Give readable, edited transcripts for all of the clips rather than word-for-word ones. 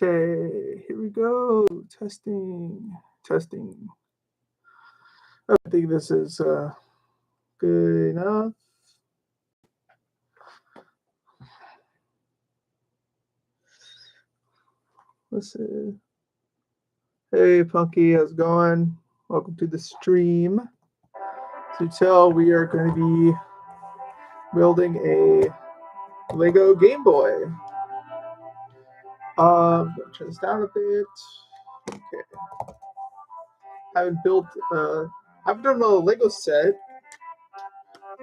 Okay, here we go. Testing, testing. I think this is good enough. Let's see. Hey, Punky, how's it going? Welcome to the stream. As you tell, we are going to be building a Lego Game Boy. Turn this down a bit. Okay. I haven't built. I've done a Lego set.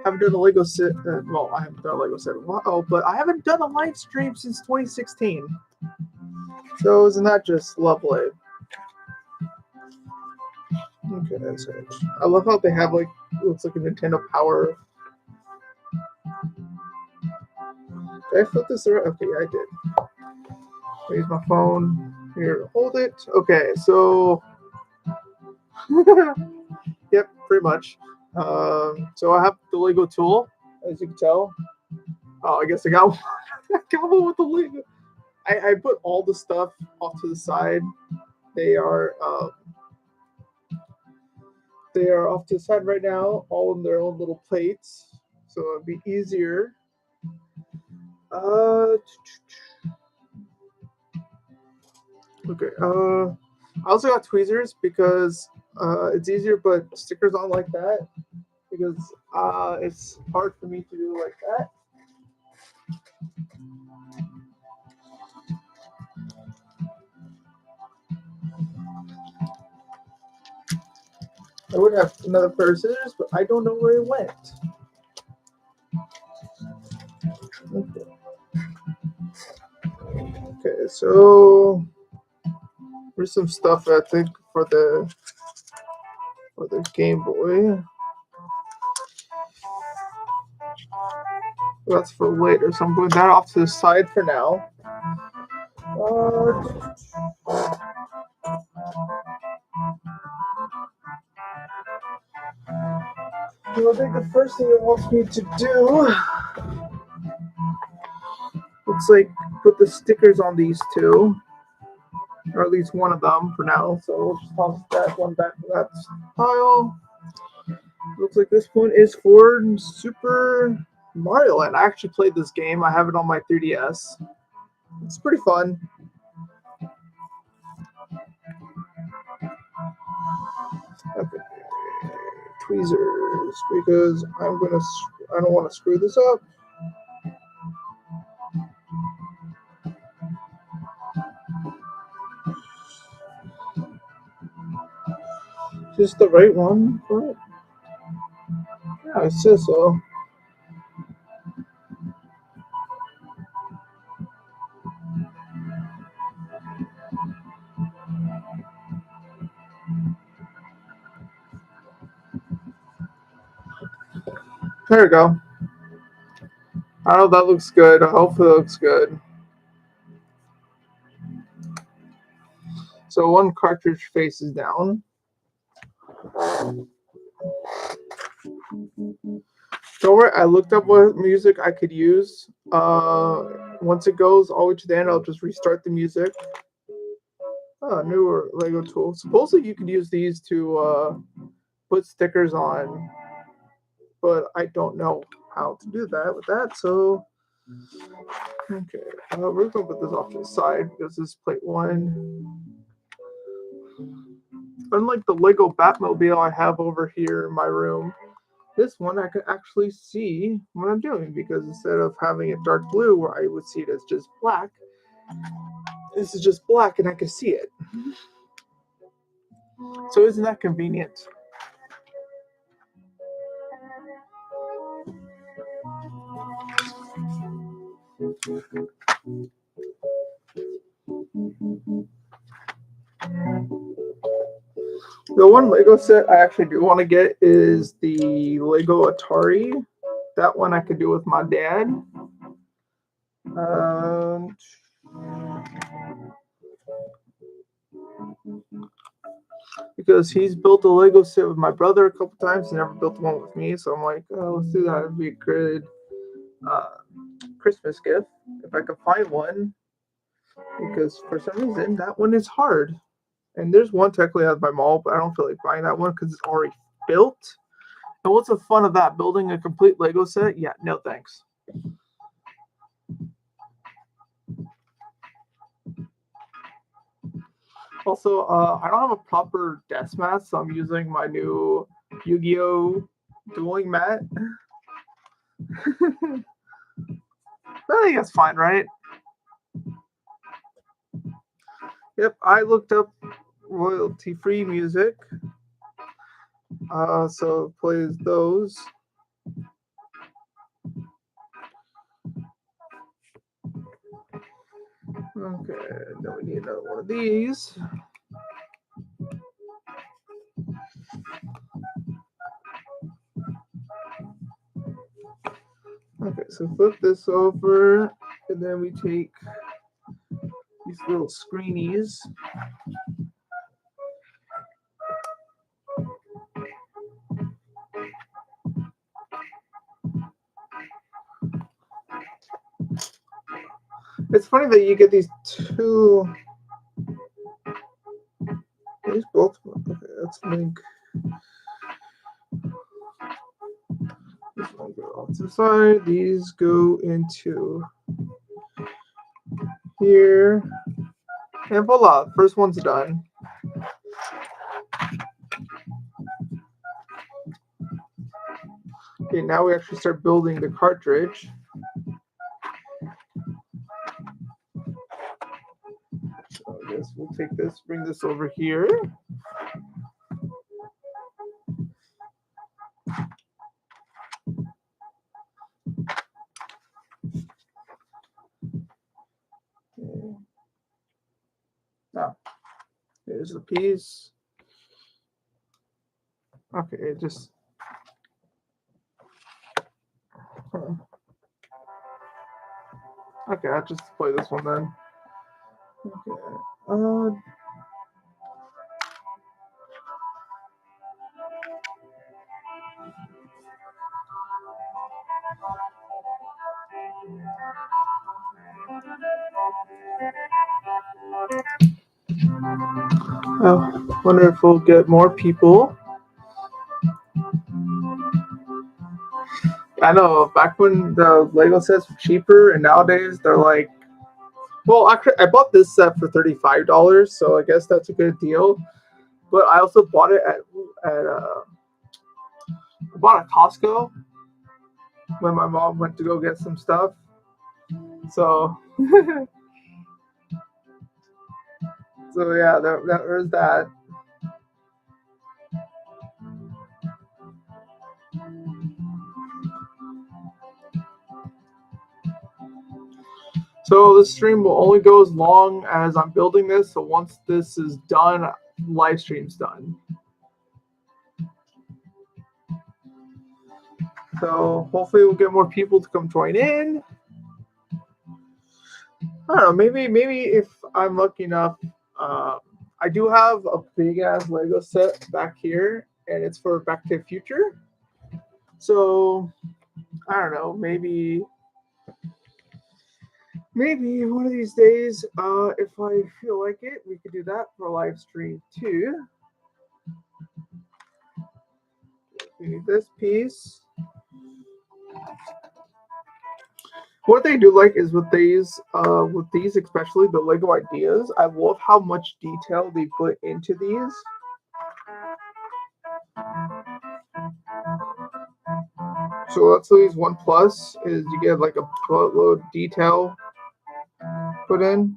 Haven't done a Lego set. Well, I haven't done a Lego set in a while, but I haven't done a live stream since 2016. So isn't that just lovely? Okay, that's it. I love how they have like looks like a Nintendo Power. Did I flip this around? Okay, yeah, I did. Use my phone here. Hold it. Okay, so yep, pretty much. So I have the Lego tool, as you can tell. Oh, I guess I got one. I got one with the Lego. I put all the stuff off to the side. They are off to the side right now, all in their own little plates, so it'd be easier. Okay. I also got tweezers because it's easier to put stickers on like that because it's hard for me to do like that. I would have another pair of scissors, but I don't know where it went. Okay, so there's some stuff I think for the Game Boy. That's for later, so I'm putting that off to the side for now. I think the first thing it wants me to do looks like put the stickers on these two, or at least one of them for now. So we'll just toss that one back to that pile. Looks like this one is for Super Mario Land. I actually played this game. I have it on my 3DS. It's pretty fun. Okay. Tweezers, because I don't want to screw this up. Is this the right one for it? Yeah, it says so. There we go. I don't know if that looks good. I hope it looks good. So one cartridge faces down. Don't worry, I looked up what music I could use. Once it goes all the way to the end, I'll just restart the music. Oh, newer Lego tool. Supposedly you could use these to put stickers on, but I don't know how to do that with that. So, okay, we're gonna put this off to the side because this is plate one. Unlike the Lego Batmobile I have over here in my room, this one I can actually see what I'm doing because instead of having it dark blue where I would see it as just black, this is just black and I can see it. So isn't that convenient? The one Lego set I actually do want to get is the Lego Atari. That one I could do with my dad. Because he's built a Lego set with my brother a couple times. He never built one with me. So I'm like, oh, let's do that. It'd be a good Christmas gift if I could find one. because for some reason that one is hard. And there's one technically at my mall, but I don't feel like buying that one because it's already built. And what's the fun of that? Building a complete Lego set? Yeah, no thanks. Also, I don't have a proper desk mat, so I'm using my new Yu-Gi-Oh! Dueling mat. I think that's fine, right? Yep, I looked up royalty-free music. So it plays those. Okay, now we need another one of these. Okay, so flip this over, and then we take these little screenies. It's funny that you get these two. These both. Okay, let's link. This one go off to the side. These go into here. And voila, first one's done. Okay, now we actually start building the cartridge. So I guess we'll take this, bring this over here. Okay. Now, there's the piece. Okay, it just. Okay, I'll just play this one then. Okay. I wonder if we'll get more people. I know back when the Lego sets were cheaper, and nowadays they're like, well, I bought this set for $35, so I guess that's a good deal. But I also bought it I bought at Costco when my mom went to go get some stuff. So, so yeah, there's that. So this stream will only go as long as I'm building this. So once this is done, live stream's done. So hopefully we'll get more people to come join in. I don't know. Maybe if I'm lucky enough, I do have a big ass Lego set back here, and it's for Back to the Future. So I don't know. Maybe one of these days, if I feel like it, we could do that for a live stream too. We need this piece. What they do like is with these especially the Lego ideas, I love how much detail they put into these. So that's these one plus is you get like a boatload detail put in.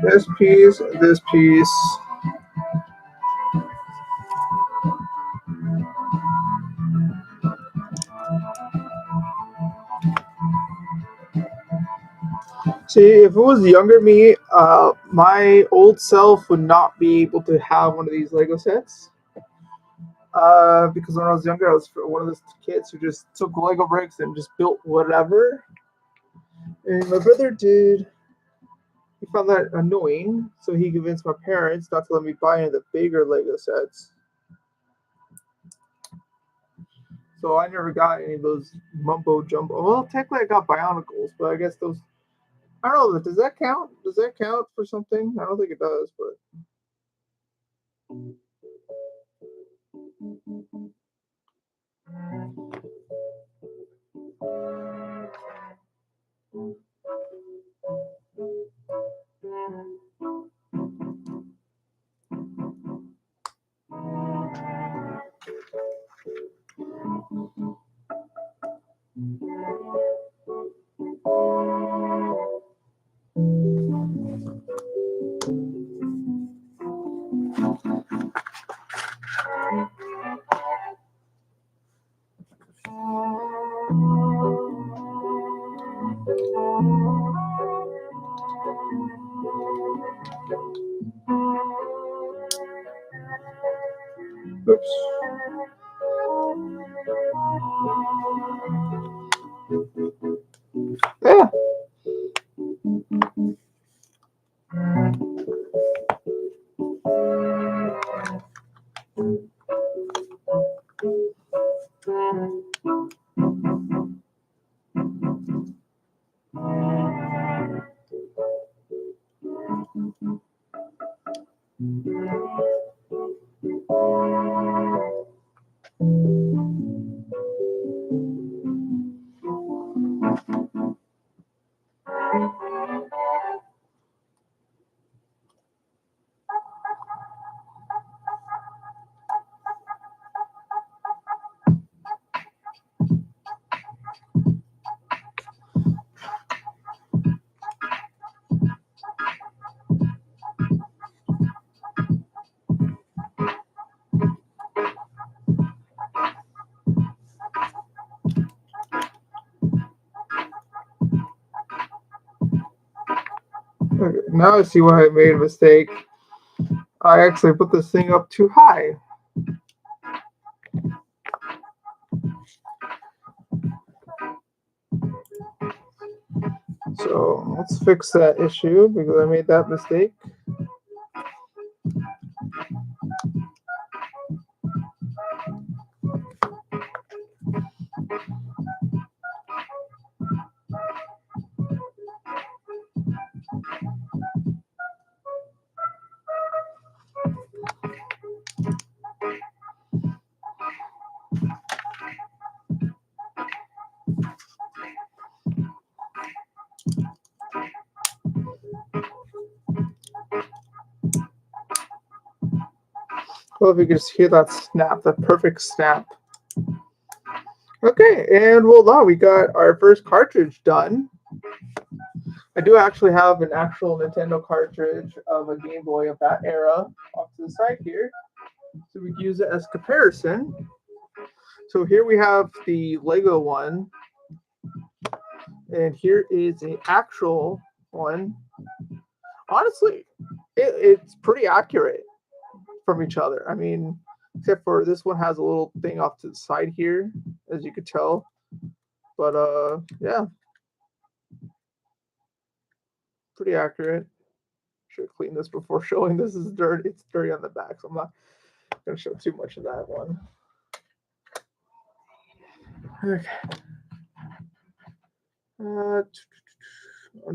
This piece, this piece. See, if it was younger me, my old self would not be able to have one of these Lego sets. Because when I was younger, I was one of those kids who just took Lego bricks and just built whatever. And my brother did. He found that annoying, so he convinced my parents not to let me buy any of the bigger Lego sets. So I never got any of those mumbo jumbo. Well, technically I got Bionicles, but I guess those. I don't know. Does that count? Does that count for something? I don't think it does, but. Oops. Yeah. Okay, now I see why I made a mistake. I actually put this thing up too high. So let's fix that issue because I made that mistake. Well, if you can just hear that snap, that perfect snap. Okay, and voila, we got our first cartridge done. I do actually have an actual Nintendo cartridge of a Game Boy of that era off to the side here. So we can use it as comparison. So here we have the Lego one, and here is an actual one. Honestly, it's pretty accurate from each other. I mean, except for this one has a little thing off to the side here, as you could tell. But yeah, pretty accurate. Should clean this before showing. This is dirty. It's dirty on the back, so I'm not gonna show too much of that one. Okay. I'm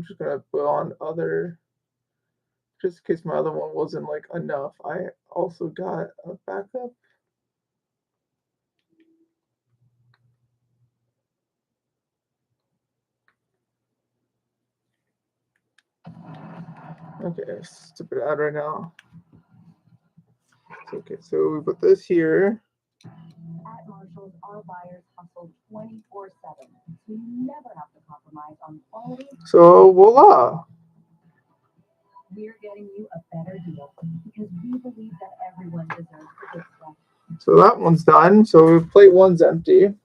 just gonna put on other, just in case my other one wasn't like enough. I also got a backup. Okay, it's a bit out right now. Okay, so we put this here. At Marshalls, our buyers hustle 24/7, so you never have to compromise on quality. So voila. We're getting you a better deal because we believe that everyone deserves the good stuff. So that one's done. So plate one's empty.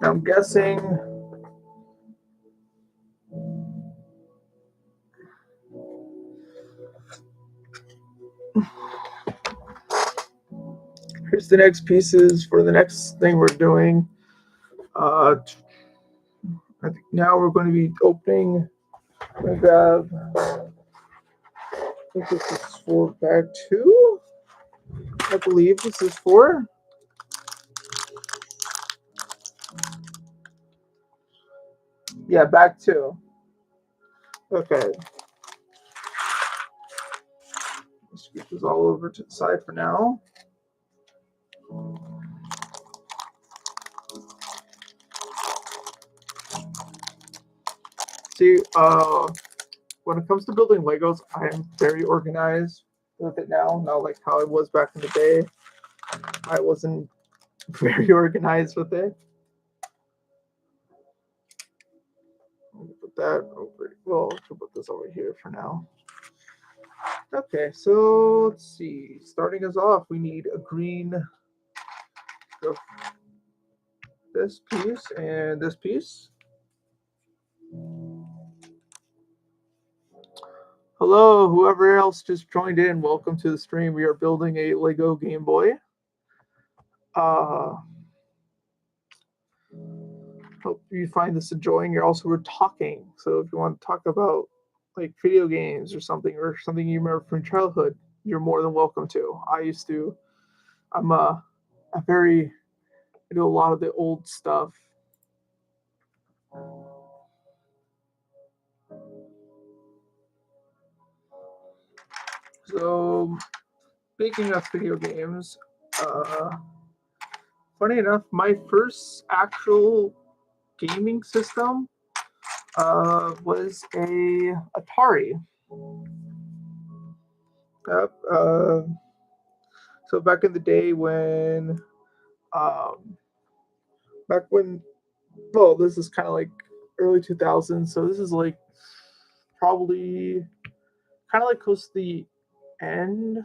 I'm guessing Here's the next pieces for the next thing we're doing. I think now we're going to be opening. I'm going to grab. I think this is for bag 2. I believe this is for. Yeah, bag 2. Okay. Let's get this all over to the side for now. See, when it comes to building Legos, I am very organized with it now. Not like how I was back in the day. I wasn't very organized with it. Put that over. Well, I'll put this over here for now. Okay, so let's see. Starting us off, we need a green. This piece and this piece. Hello, whoever else just joined in. Welcome to the stream. We are building a Lego Game Boy. Hope you find this enjoying. We're talking, so if you want to talk about like video games or something you remember from childhood, you're more than welcome to. I'm a very I do a lot of the old stuff. So speaking of video games, funny enough, my first actual gaming system was a Atari. Yep. So back in the day um, well, this is kind of like early 2000s. So this is like probably kind of like close to the end.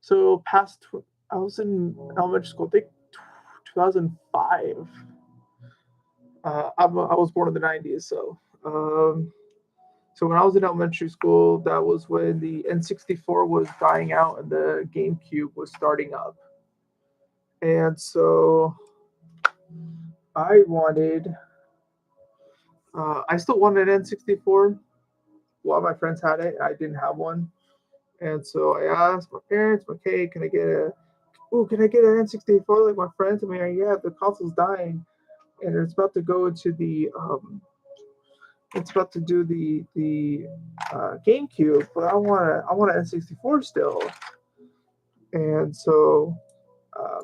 So I was in elementary school, I think 2005. I was born in the 90s, so when I was in elementary school, that was when the N64 was dying out and the GameCube was starting up. And so I still wanted an N64. A lot of my friends had it. I didn't have one. And so I asked my parents, okay, can I get an N64 like my friends? I mean, yeah, the console's dying and it's about to go into it's about to do the GameCube, but I want an N64 still. And so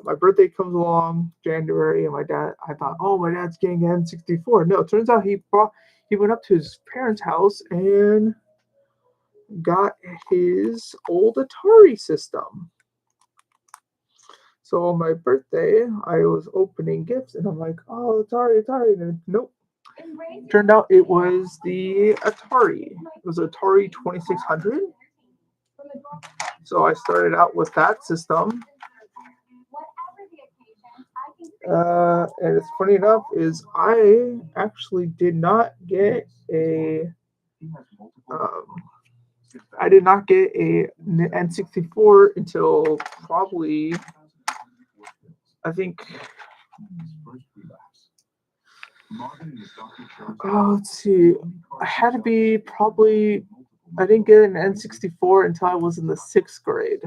my birthday comes along January, and I thought, oh, my dad's getting an N64. No, it turns out he went up to his parents' house and got his old Atari system. So on my birthday, I was opening gifts, and I'm like, oh, Atari, and then, nope. Turned out it was the Atari. It was Atari 2600. So I started out with that system. And it's funny enough is I actually did not get a N64 until probably I think let's see, I had to be probably I didn't get an N64 until I was in the 6th grade.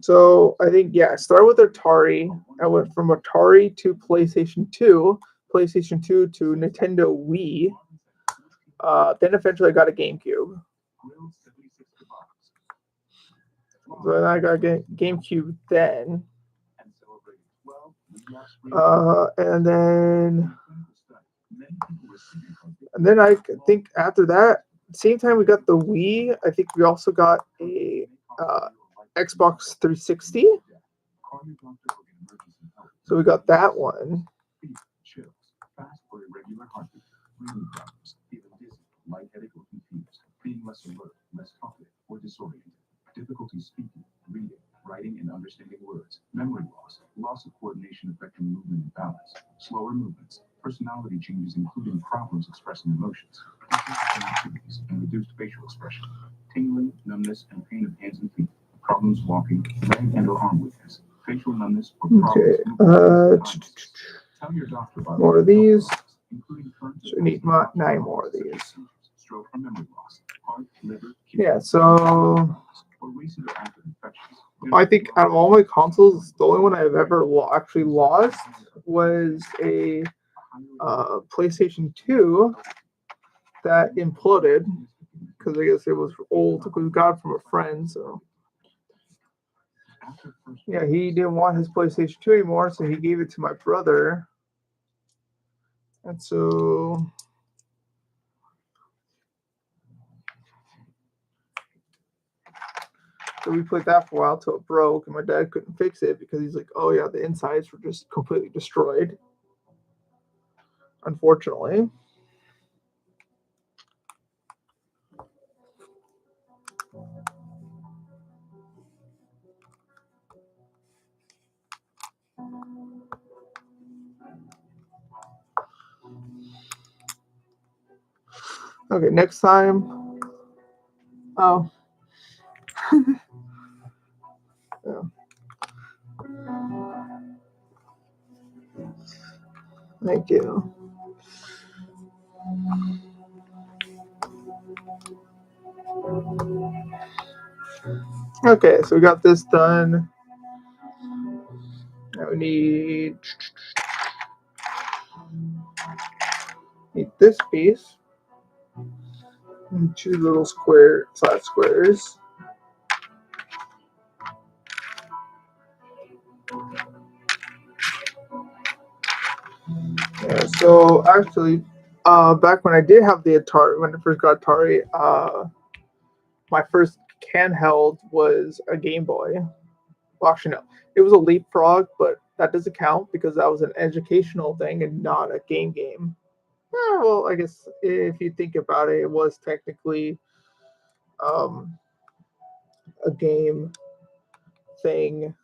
So I think I started with Atari. I went from Atari to PlayStation 2, PlayStation 2 to Nintendo Wii. Then eventually I got a GameCube. So then I got a GameCube then. And then I think after that, same time we got the Wii, I think we also got a Xbox 360. So we got that one. Being less alert, less confident, or disoriented, difficulty speaking, reading, writing, and understanding words, memory loss of coordination affecting movement and balance, slower movements, personality changes including problems expressing emotions, activities and reduced facial expression, tingling, numbness, and pain of hands and feet, problems walking, leg and or arm weakness, facial numbness, or Okay. problems. Tell your doctor about More of these. including current So we need 9 more of these. stroke or memory loss, heart, liver, Yeah, so or recent or active infections. I think out of all my consoles, the only one I've ever actually lost was a PlayStation 2 that imploded because I guess it was old. It was got from a friend, so yeah, he didn't want his PlayStation 2 anymore, so he gave it to my brother, and so we played that for a while till it broke, and my dad couldn't fix it because he's like, "Oh yeah, the insides were just completely destroyed." Unfortunately. Okay, next time. Oh. Yeah. Thank you. Okay, so we got this done. Now we need this piece and 2 little flat squares. Yeah, so actually, back when I did have the Atari, when I first got Atari, my first handheld was a Game Boy. Well, actually, no, it was a Leapfrog, but that doesn't count because that was an educational thing and not a game. Well, I guess if you think about it, it was technically um, a game thing.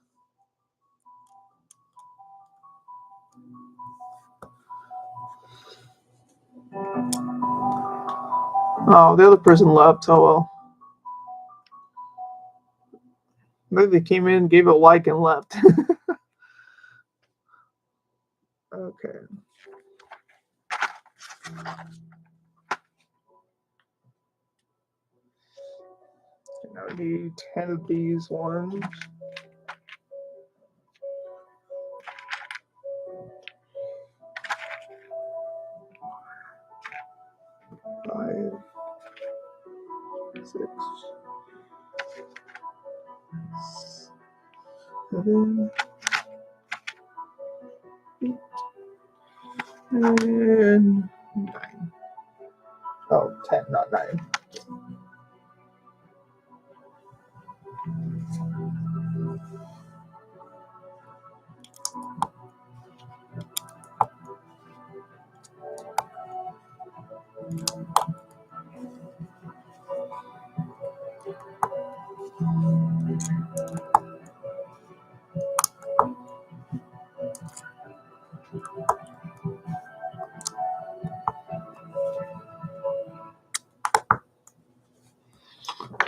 Oh, the other person left. Oh well. Maybe they came in, gave it a like, and left. Okay. Now I need 10 of these ones. Five, 6, 7, 8, and 9. Oh, 10, not 9.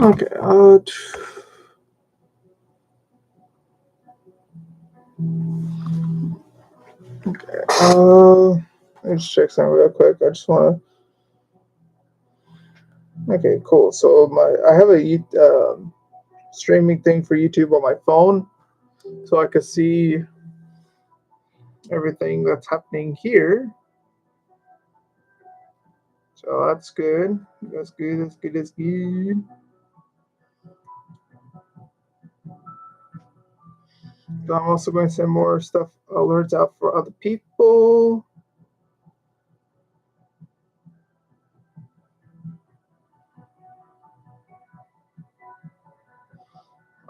Okay. Okay. Let's check something real quick. I just want to. Okay, cool. So I have a streaming thing for YouTube on my phone, so I could see everything that's happening here. So that's good. That's good. That's good. That's good. So I'm also going to send more stuff alerts out for other people.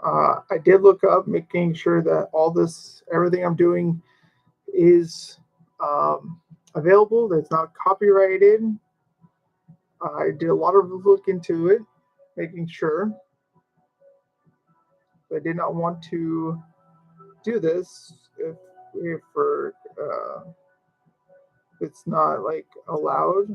I did look up, making sure that everything I'm doing is available. That's not copyrighted. I did a lot of look into it, making sure. I did not want to do this if it's not like allowed.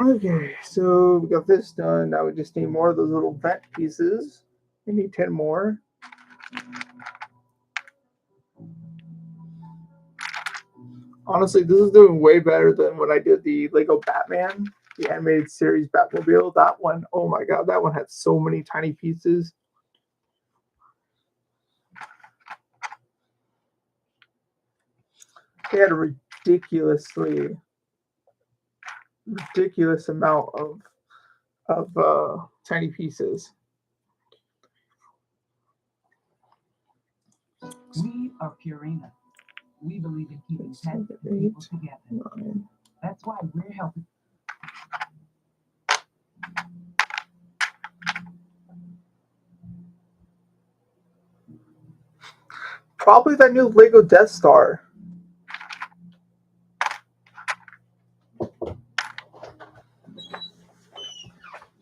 Okay, so we got this done. Now we just need more of those little vent pieces. We need 10 more. Honestly, this is doing way better than when I did the Lego Batman, the animated series Batmobile. That one, oh my god, that one had so many tiny pieces. They had a ridiculous amount of tiny pieces. We are Purina. We believe in keeping pets and people together. 9. That's why we're helping. Probably that new Lego Death Star.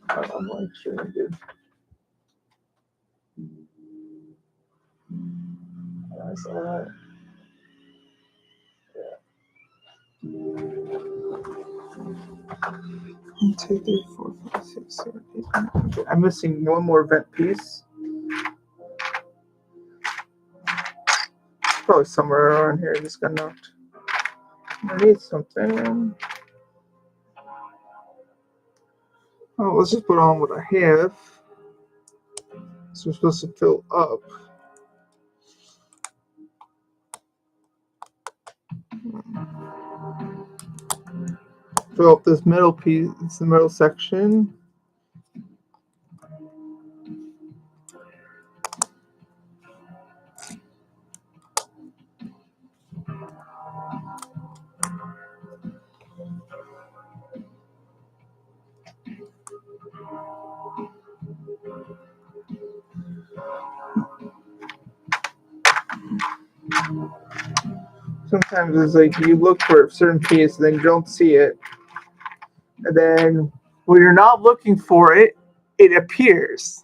I'm like sure I did. I saw that. Yeah. 2, 3, 4, 5, 6, 7, 8, 9. Okay, I'm missing one more vent piece. Probably somewhere around here. Just got knocked. I need something. Oh, let's just put on what I have. So we're supposed to fill up. Fill up this middle piece, the middle section. Sometimes it's like you look for a certain piece, then you don't see it, and then when you're not looking for it, it appears.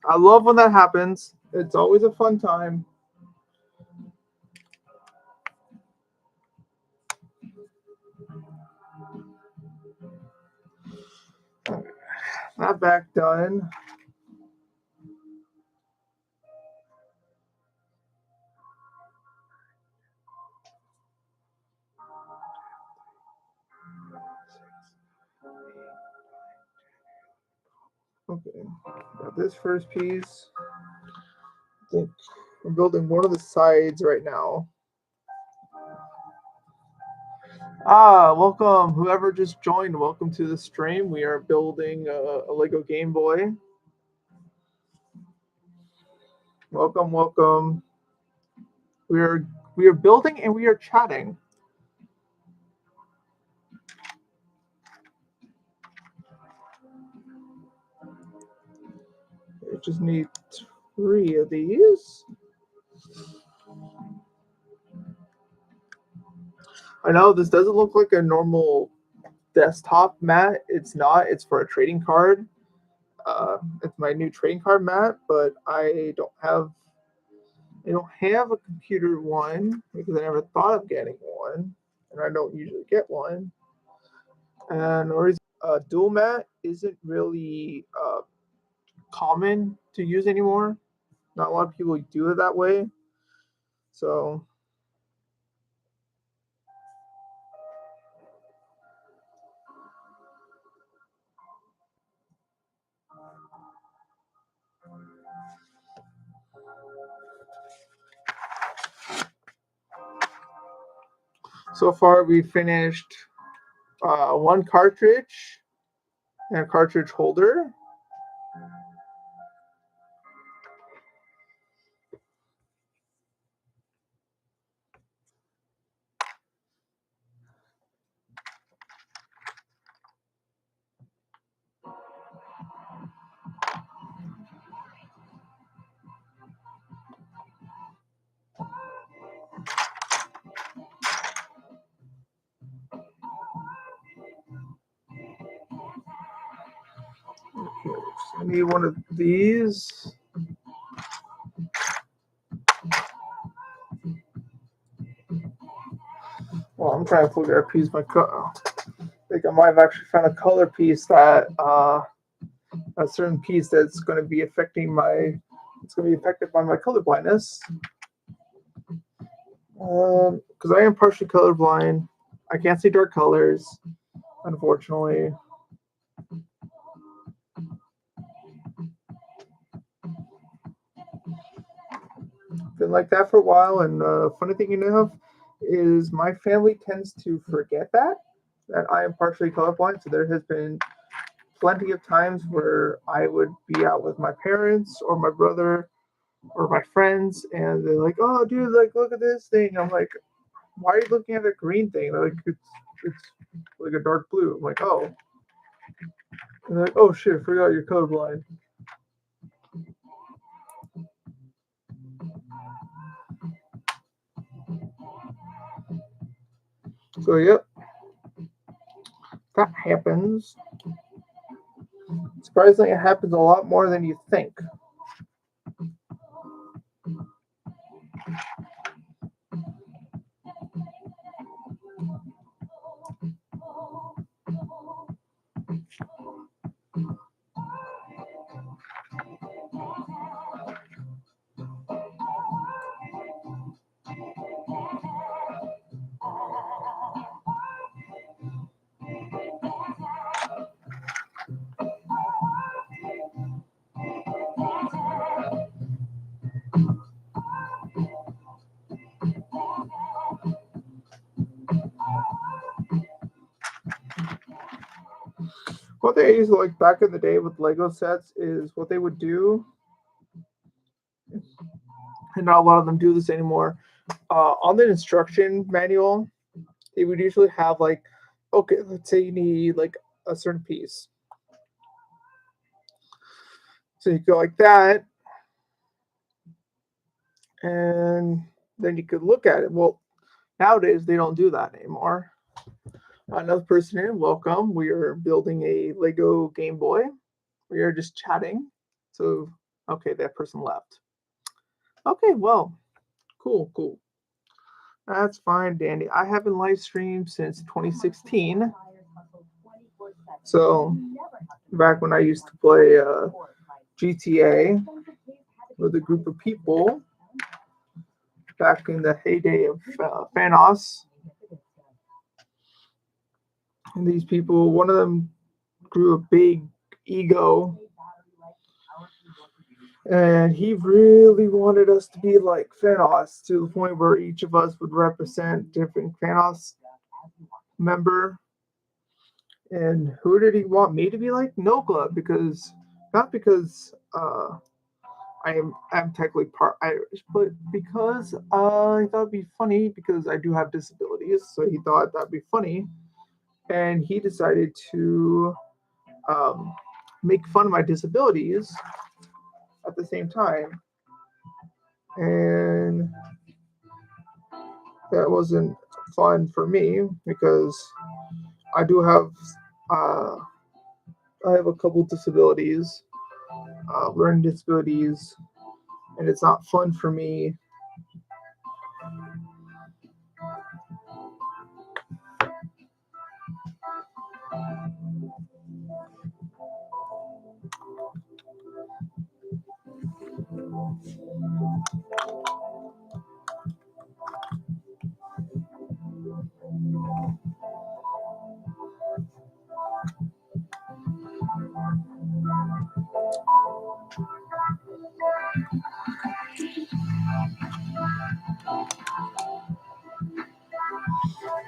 I love when that happens. It's always a fun time. That back done. Okay, got this first piece. I think I'm building one of the sides right now. Welcome, whoever just joined. Welcome to the stream. We are building a Lego Game Boy. Welcome, welcome. We are building and we are chatting. We just need 3 of these. I know this doesn't look like a normal desktop mat. It's not. It's for a trading card. It's my new trading card mat, but I don't have a computer one because I never thought of getting one, and I don't usually get one. And dual mat isn't really common to use anymore. Not a lot of people do it that way. So far we finished one cartridge and a cartridge holder. Okay, so I need one of these. Well, I'm trying to look at a piece of my I think I might have actually found a color piece that a certain piece that's going to be affecting my. It's going to be affected by my color blindness. Because I am partially colorblind. I can't see dark colors, unfortunately. Been like that for a while, and funny thing enough is my family tends to forget that I am partially colorblind. So there has been plenty of times where I would be out with my parents or my brother or my friends, and they're like, "Oh, dude, like look at this thing." I'm like, "Why are you looking at a green thing? Like it's like a dark blue." I'm like, "Oh." And they're like, "Oh shit, I forgot you're colorblind." So yep, that happens. Surprisingly, it happens a lot more than you think. What they used to like back in the day with Lego sets is what they would do, and not a lot of them do this anymore. On the instruction manual, they would usually have like, okay, let's say you need like a certain piece. So you go like that, and then you could look at it. Well, nowadays they don't do that anymore. Another person in, welcome. We are building a Lego Game Boy. We are just chatting. So, okay, that person left. Okay, well, cool. That's fine, Dandy. I haven't live streamed since 2016. So, back when I used to play GTA with a group of people, back in the heyday of Fanos. And these people, one of them grew a big ego, and he really wanted us to be like Fanos to the point where each of us would represent different Fanos member. And who did he want me to be like? No Glove, because not because I'm technically part Irish, but because he thought it'd be funny because I do have disabilities, so he thought that'd be funny, and he decided to make fun of my disabilities at the same time, and that wasn't fun for me because I do have uh, I have a couple disabilities, learning disabilities, and it's not fun for me.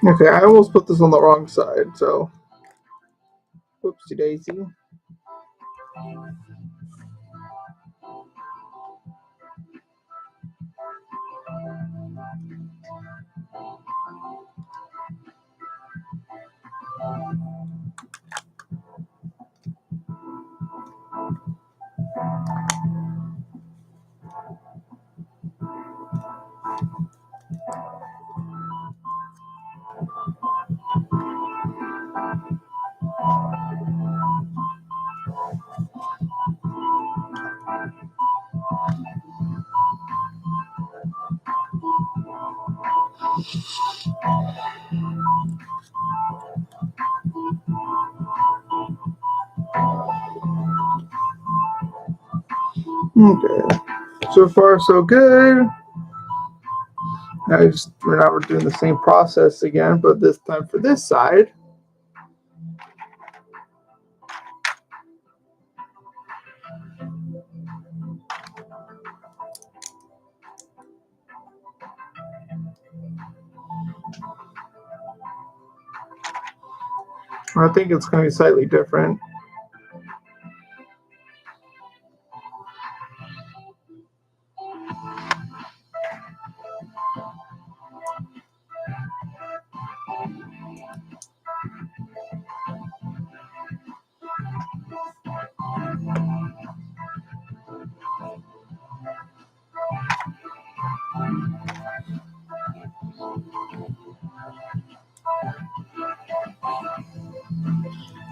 Okay, I almost put this on the wrong side, so whoopsie daisy. Okay. So far, so good. Now we're doing the same process again, but this time for this side. I think it's going to be slightly different.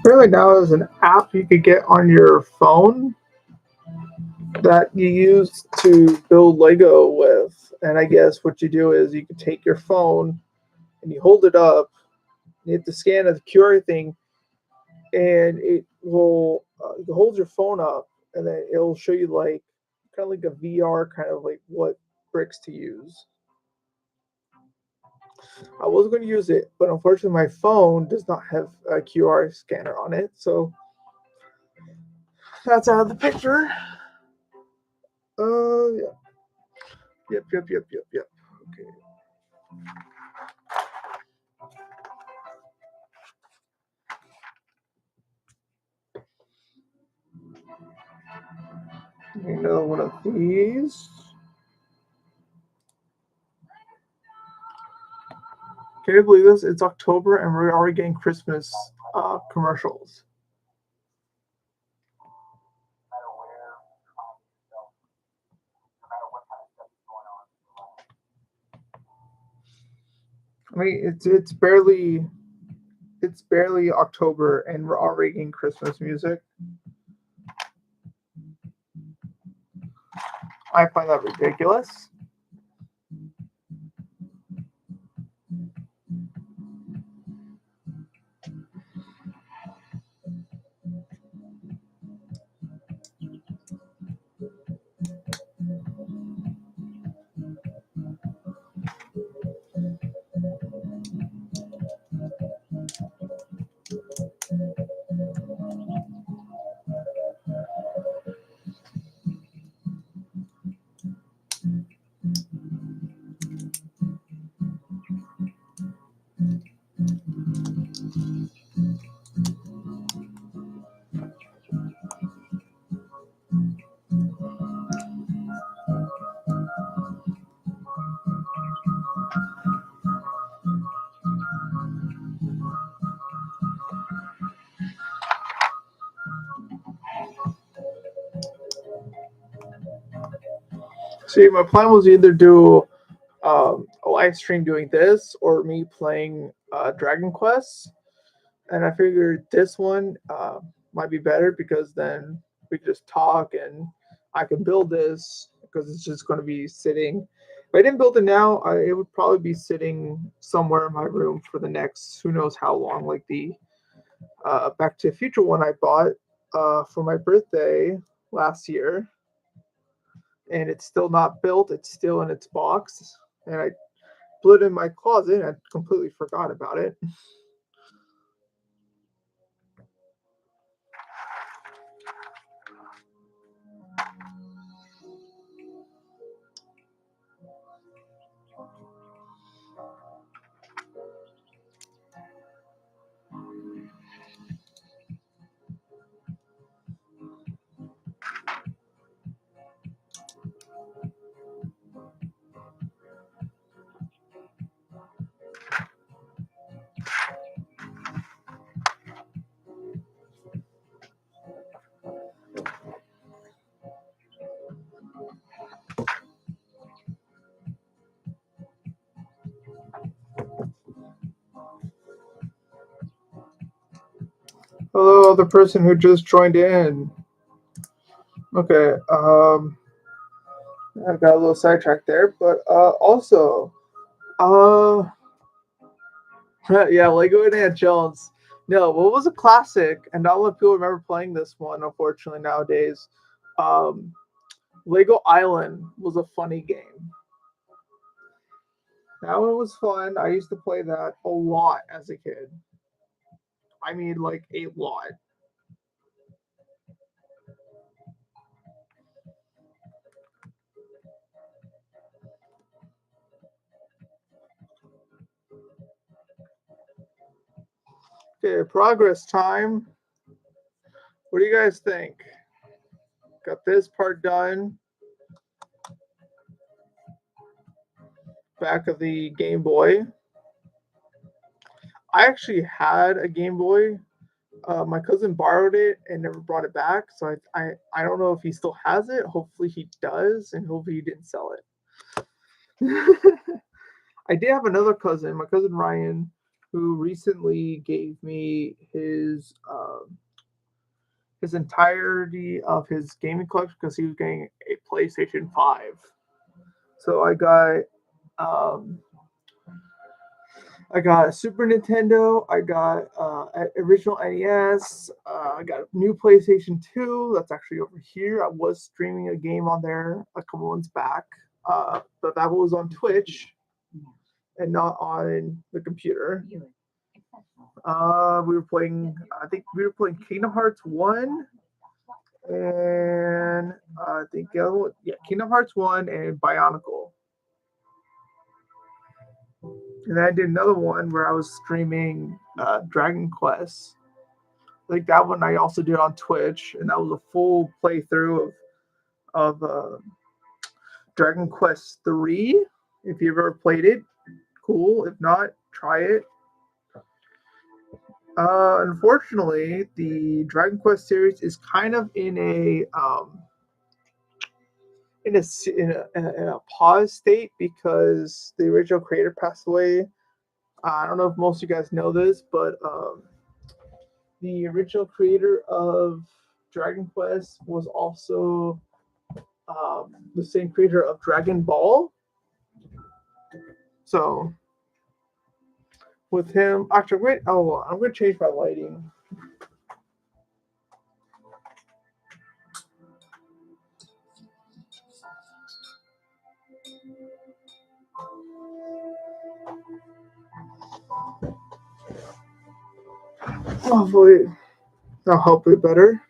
Apparently now there's an app you could get on your phone that you use to build Lego with. And I guess what you do is you can take your phone and you hold it up, you hit the scan of the QR thing, and it will you hold your phone up, and then it'll show you like kind of like a VR kind of like what bricks to use. I was going to use it, but unfortunately my phone does not have a QR scanner on it, so that's out of the picture. Yeah. Yep. Okay. Another one of these. Can you believe this? It's October and we're already getting Christmas commercials. I mean, it's barely October and we're already getting Christmas music. I find that ridiculous. See, my plan was either do a live stream doing this or me playing Dragon Quest. And I figured this one might be better because then we could just talk and I can build this because it's just going to be sitting. If I didn't build it now, it would probably be sitting somewhere in my room for the next who knows how long. Like the Back to the Future one I bought for my birthday last year, and it's still not built. It's still in its box, and I blew it in my closet. And I completely forgot about it. Hello, the person who just joined in. Okay, I got a little sidetracked there, but also, uh, yeah, Lego Indiana Jones. No, what was a classic, and not a lot of people remember playing this one, unfortunately, nowadays, um, Lego Island was a funny game. That one was fun. I used to play that a lot as a kid. I mean, like a lot. Okay, progress time. What do you guys think? Got this part done. Back of the Game Boy. I actually had a Game Boy. My cousin borrowed it and never brought it back, so I don't know if he still has it. Hopefully he does, and hopefully he didn't sell it. I did have another cousin, my cousin Ryan, who recently gave me his entirety of his gaming collection because he was getting a PlayStation 5. So um, I got a Super Nintendo. I got original NES. I got a new PlayStation 2. That's actually over here. I was streaming a game on there a couple months back, but that was on Twitch and not on the computer. We were playing. I think we were playing Kingdom Hearts 1, and I think Kingdom Hearts 1 and Bionicle. And then I did another one where I was streaming Dragon Quest. Like that one, I also did on Twitch, and that was a full playthrough of Dragon Quest 3. If you've ever played it, cool. If not, try it. Unfortunately, the Dragon Quest series is kind of in a pause state because the original creator passed away. I don't know if most of you guys know this, but the original creator of Dragon Quest was also the same creator of Dragon Ball. So with him, actually, wait. Oh, I'm going to change my lighting. Hopefully, that'll help it better.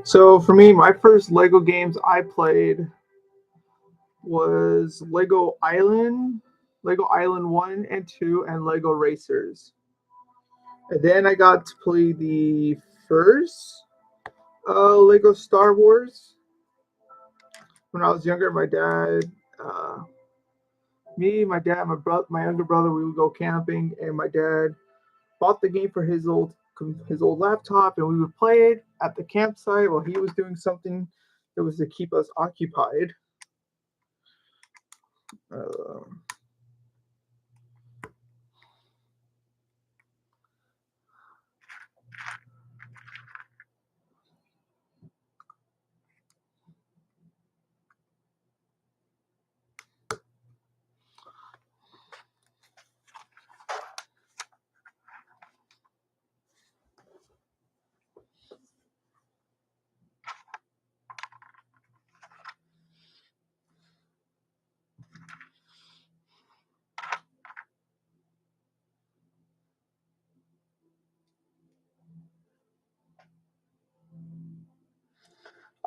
So for me, my first Lego games I played was Lego Island 1 and 2, and Lego Racers. And then I got to play the first Lego Star Wars. When I was younger, my dad, my dad, my younger brother, we would go camping, and my dad bought the game for his old laptop, and we would play it at the campsite while he was doing something that was to keep us occupied. Uh,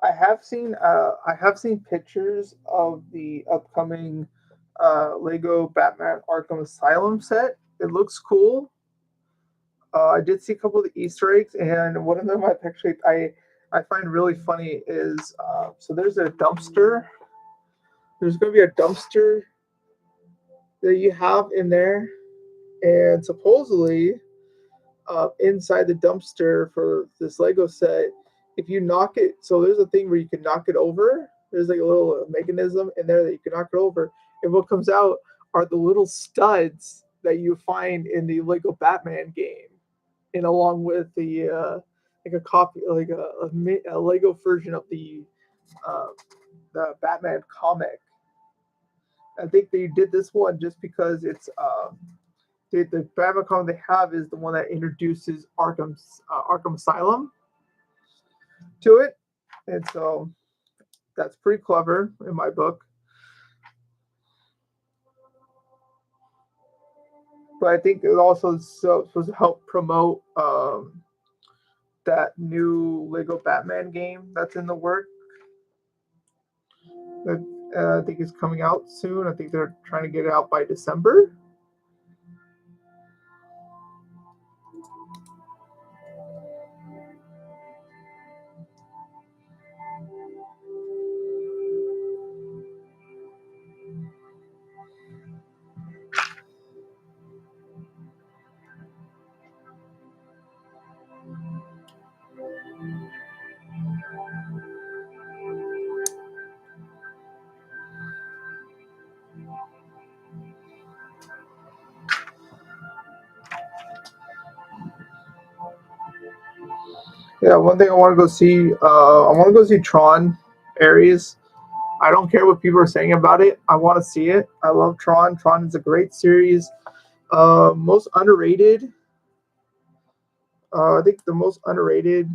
I have seen pictures of the upcoming Lego Batman Arkham Asylum set. It looks cool. I did see a couple of the Easter eggs, and one of them I find really funny is so there's a dumpster. There's going to be a dumpster that you have in there, and supposedly inside the dumpster for this Lego set, if you knock it, so there's a thing where you can knock it over. There's like a little mechanism in there that you can knock it over, and what comes out are the little studs that you find in the Lego Batman game, and along with the like a copy, like a Lego version of uh, the Batman comic. I think they did this one just because it's the Batman comic they have is the one that introduces Arkham Asylum to it, and so that's pretty clever in my book. But I think it also supposed to help promote that new Lego Batman game that's in the work. That I think is coming out soon. I think they're trying to get it out by December. Yeah, one thing I want to go see. I want to go see Tron Ares. I don't care what people are saying about it. I want to see it. I love Tron. Tron is a great series. Most underrated. I think the most underrated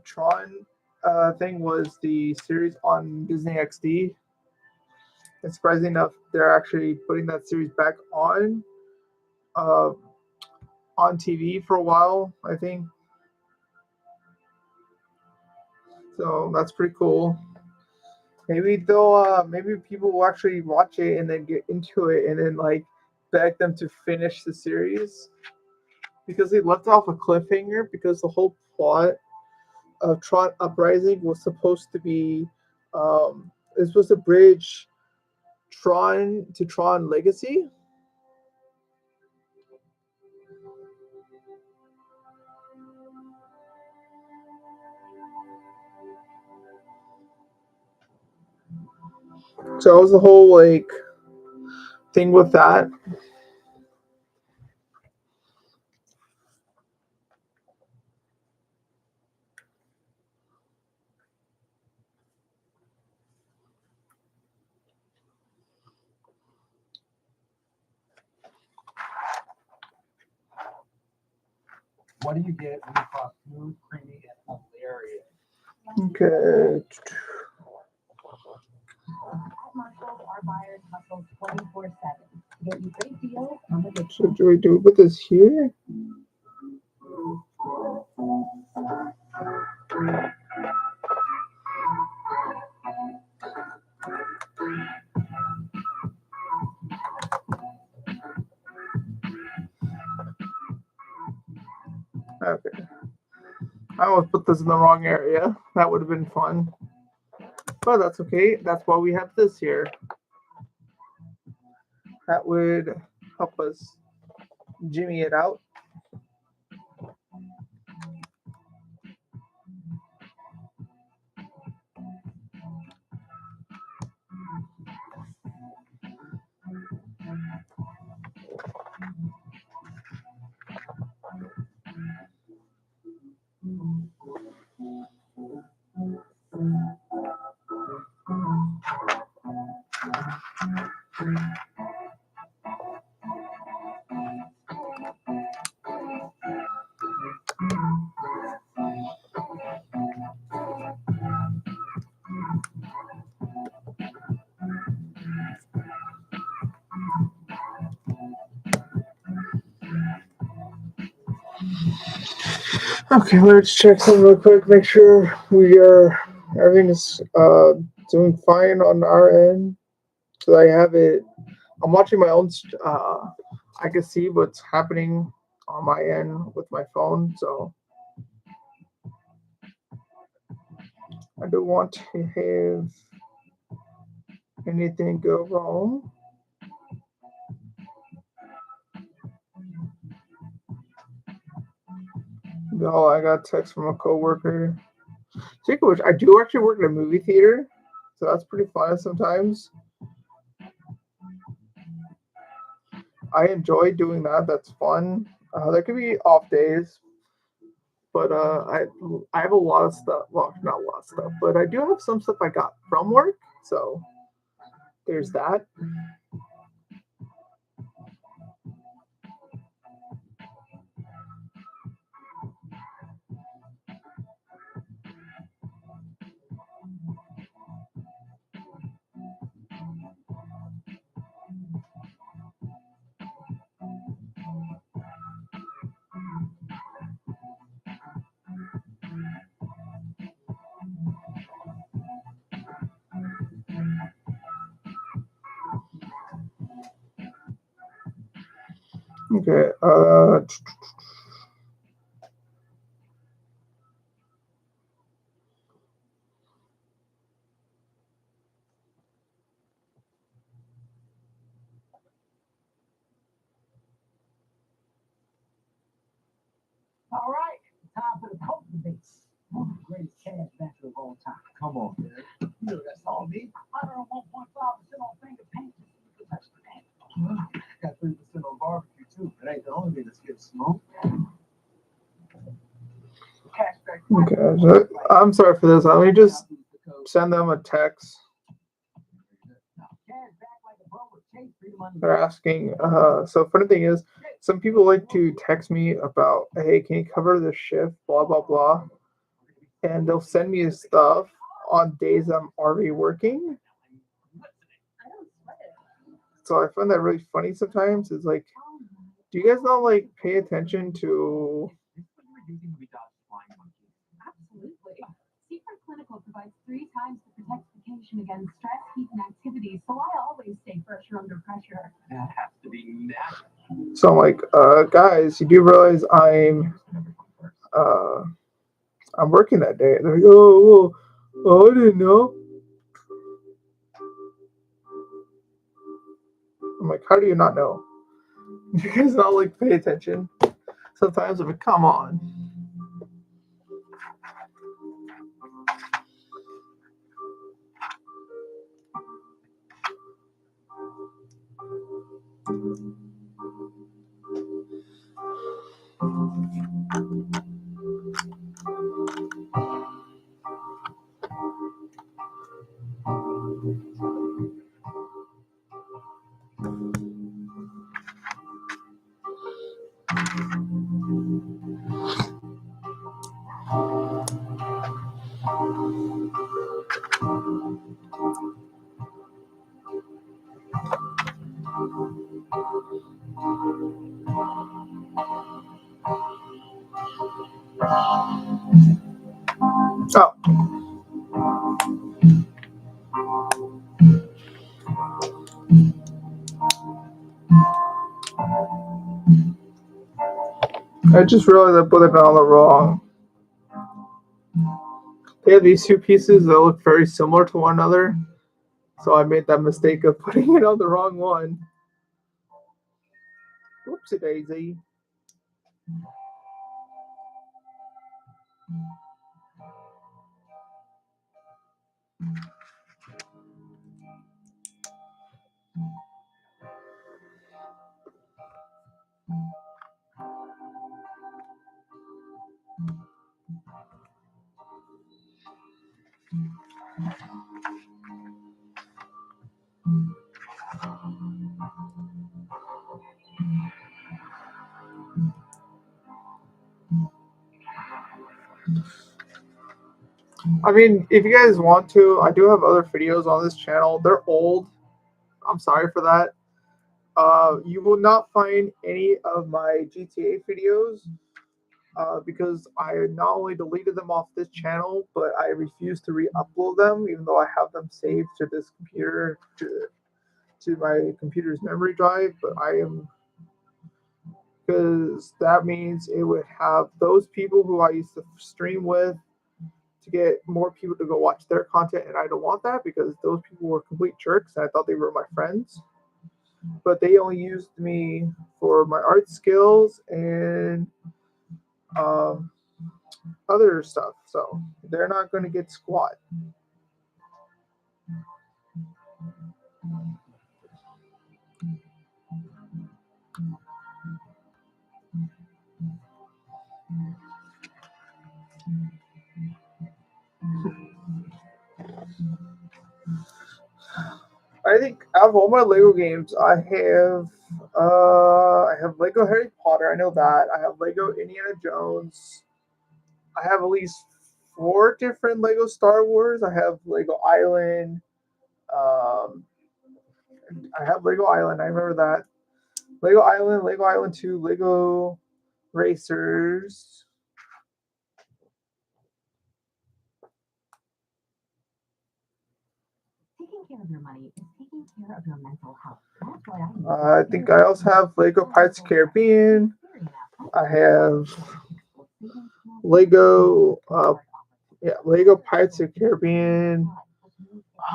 Tron thing was the series on Disney XD. And surprisingly enough, they're actually putting that series back uh, on TV for a while. I think so. That's pretty cool. Maybe they'll maybe people will actually watch it and then get into it and then like beg them to finish the series because they left off a cliffhanger because the whole plot of Tron Uprising was supposed to be it's supposed to bridge Tron to Tron Legacy. So it was the whole like thing with that. What do you get when you cross smooth, creamy, and hilarious? Okay. At Marshalls, our buyers hustle 24/7 to get you great deals on the good So do we do with this here? Okay. I almost put this in the wrong area. That would have been fun. But that's okay. That's why we have this here. That would help us jimmy it out. Okay, let's check something real quick. Make sure everything is doing fine on our end. So I have it. I'm watching my own. I can see what's happening on my end with my phone. So I don't want to have anything go wrong. No, I got a text from a coworker. Speaking of which, I do actually work in a movie theater, so that's pretty fun sometimes. I enjoy doing that. That's fun. There could be off days, But I have a lot of stuff. Well, not a lot of stuff, but I do have some stuff I got from work. So there's that. Okay. All right, time for the Coke debates. One of the greatest cash backer of all time. Come on, man. You know that's all me. I earn 1.5% on finger paint. Got 3% on barbecue too. It ain't the only thing that's getting smoked. Cashback. Okay. So I'm sorry for this. Let me just send them a text. They're asking. So funny thing is, some people like to text me about, hey, can you cover the shift? Blah blah blah, and they'll send me stuff on days I'm already working. I don't sweat it. So I find that really funny sometimes. It's like, do you guys not like pay attention to? Absolutely. Secret Clinical provides 3 times the protectification against stress, heat, and activity, so I always stay fresher under pressure. That has to be natural. So I'm like, guys, you do realize I'm working that day. They're like, oh, I didn't know. I'm like, how do you not know? You guys not like pay attention? Sometimes I'm like, come on. Oh. I just realized I put it on the wrong. They have these 2 pieces that look very similar to one another. So I made that mistake of putting it on the wrong one. Whoopsie daisy. I mean, if you guys want to, I do have other videos on this channel. They're old. I'm sorry for that. You will not find any of my GTA videos because I not only deleted them off this channel, but I refuse to re-upload them, even though I have them saved to this computer, to my computer's memory drive. But I am, because that means it would have those people who I used to stream with to get more people to go watch their content, and I don't want that because those people were complete jerks and I thought they were my friends. But they only used me for my art skills and other stuff, so they're not going to get squat. I think out of all my Lego games, I have Lego Harry Potter. I know that. I have Lego Indiana Jones. I have at least four different Lego Star Wars. I have Lego Island. Um, I have Lego Island. I remember that. Lego Island 2, Lego Racers. Taking care of your money is taking care of your mental health. That's why I think I also have Lego Pirates of the Caribbean. I have Lego, Lego Pirates of the Caribbean.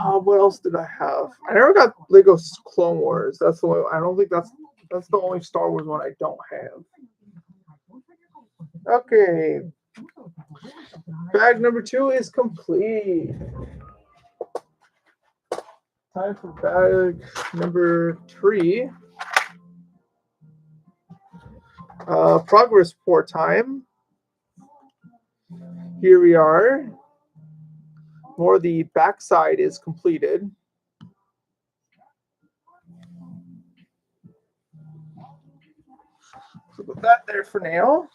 What else did I have? I never got Lego Clone Wars. That's the one. I don't think that's the only Star Wars one I don't have. Okay, bag number 2 is complete. Time for bag number 3. Progress report time. Here we are. More the backside is completed. So put that there for now.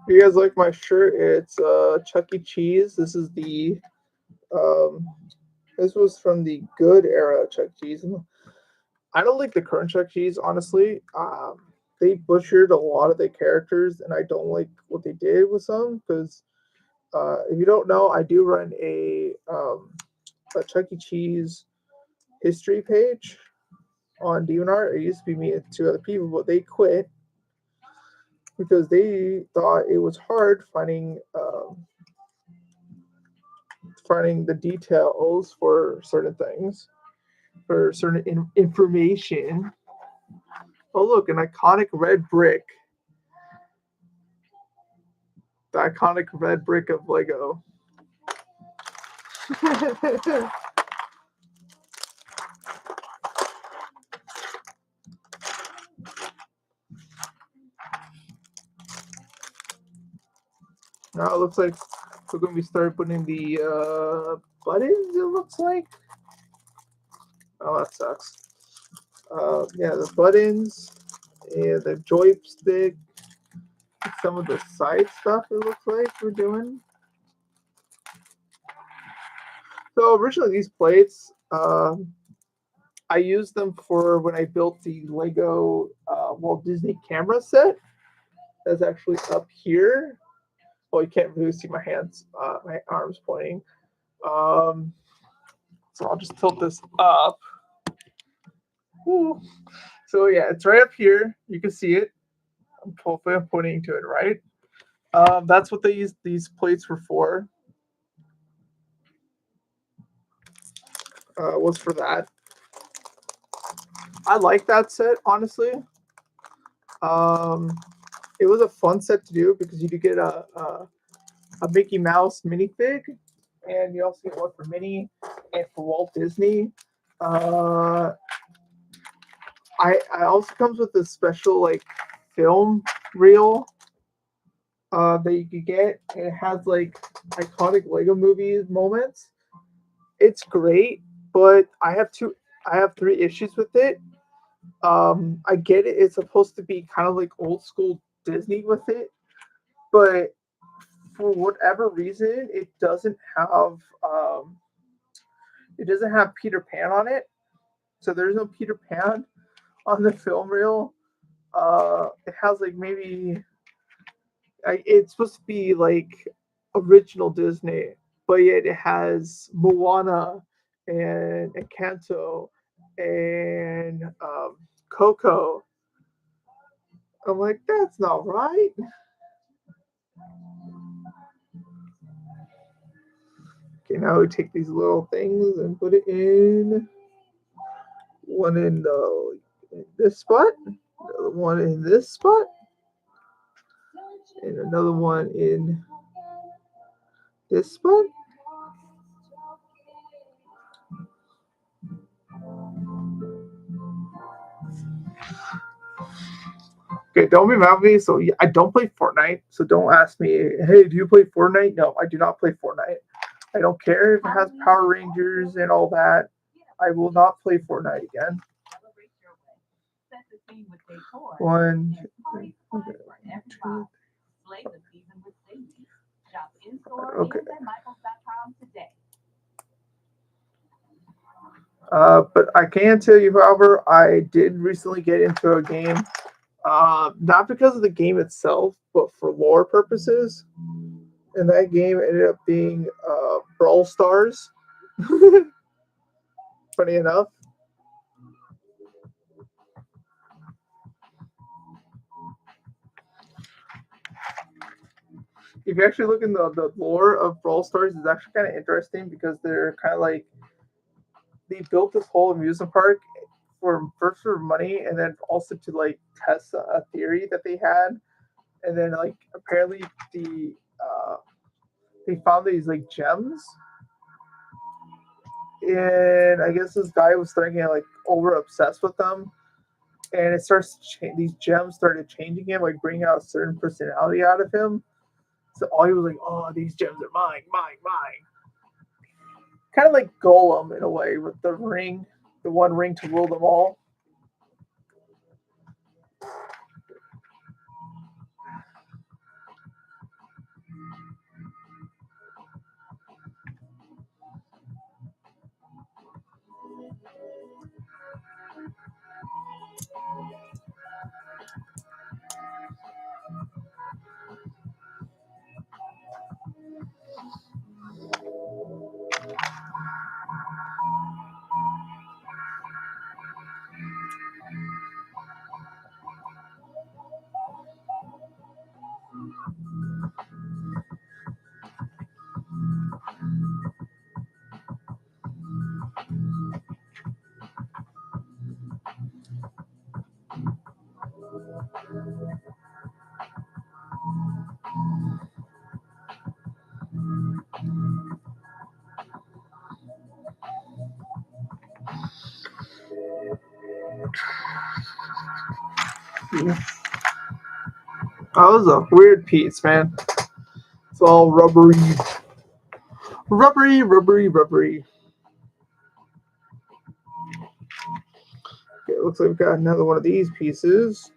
If you guys like my shirt, it's Chuck E. Cheese. This is this was from the good era of Chuck E. Cheese. I don't like the current Chuck E. Cheese, honestly. They butchered a lot of the characters, and I don't like what they did with some. Because if you don't know, I do run a Chuck E. Cheese history page on DeviantArt. It used to be me and 2 other people, but they quit because they thought it was hard finding the details for certain things, for certain information. Oh, look, an iconic red brick. The iconic red brick of Lego. Now it looks like we're going to be starting putting the buttons, it looks like. Oh, that sucks. Yeah, the buttons and the joystick. Some of the side stuff it looks like we're doing. So originally these plates, I used them for when I built the Lego Walt Disney camera set. That's actually up here. Well, you can't really see my hands, my arms pointing. So I'll just tilt this up. Ooh. So yeah, it's right up here. You can see it. Hopefully I'm pointing to it right. That's what these plates were for. Was for that. I like that set, honestly. It was a fun set to do because you could get a Mickey Mouse minifig, and you also get one for Minnie and for Walt Disney. I also comes with a special like film reel that you could get. And it has like iconic Lego movies moments. It's great, but I have 3 issues with it. I get it. It's supposed to be kind of like old school Disney with it, but for whatever reason, it doesn't have Peter Pan on it. So there's no Peter Pan on the film reel. It has like maybe it's supposed to be like original Disney, but yet it has Moana and Encanto and Coco. I'm like, that's not right. Okay, now we take these little things and put it in one in this spot, another one in this spot, and another one in this spot. Okay, don't be mad at me. So I don't play Fortnite. So don't ask me, hey, do you play Fortnite? No, I do not play Fortnite. I don't care if it has Power Rangers and all that. I will not play Fortnite again. Celebrate your way. Set the scene with decor. One, And party supplies for everybody. Slay the season with savings. Shop in store Okay. and at Michaels.com today. But I can tell you, however, I did recently get into a game. Not because of the game itself, but for lore purposes. And that game ended up being Brawl Stars. Funny enough. If you actually look in the lore of Brawl Stars, it's actually kind of interesting because they're kind of like they built this whole amusement park for first for money and then also to like test a theory that they had, and then like apparently they found these like gems, and I guess this guy was starting to get like over obsessed with them, and it starts these gems started changing him, like bringing out a certain personality out of him. So all he was like, "Oh, these gems are mine, mine, mine." Kind of like Golem in a way with the ring, the one ring to rule them all. That was a weird piece, man. It's all rubbery, rubbery, rubbery, rubbery. Okay, it looks like we've got another one of these pieces.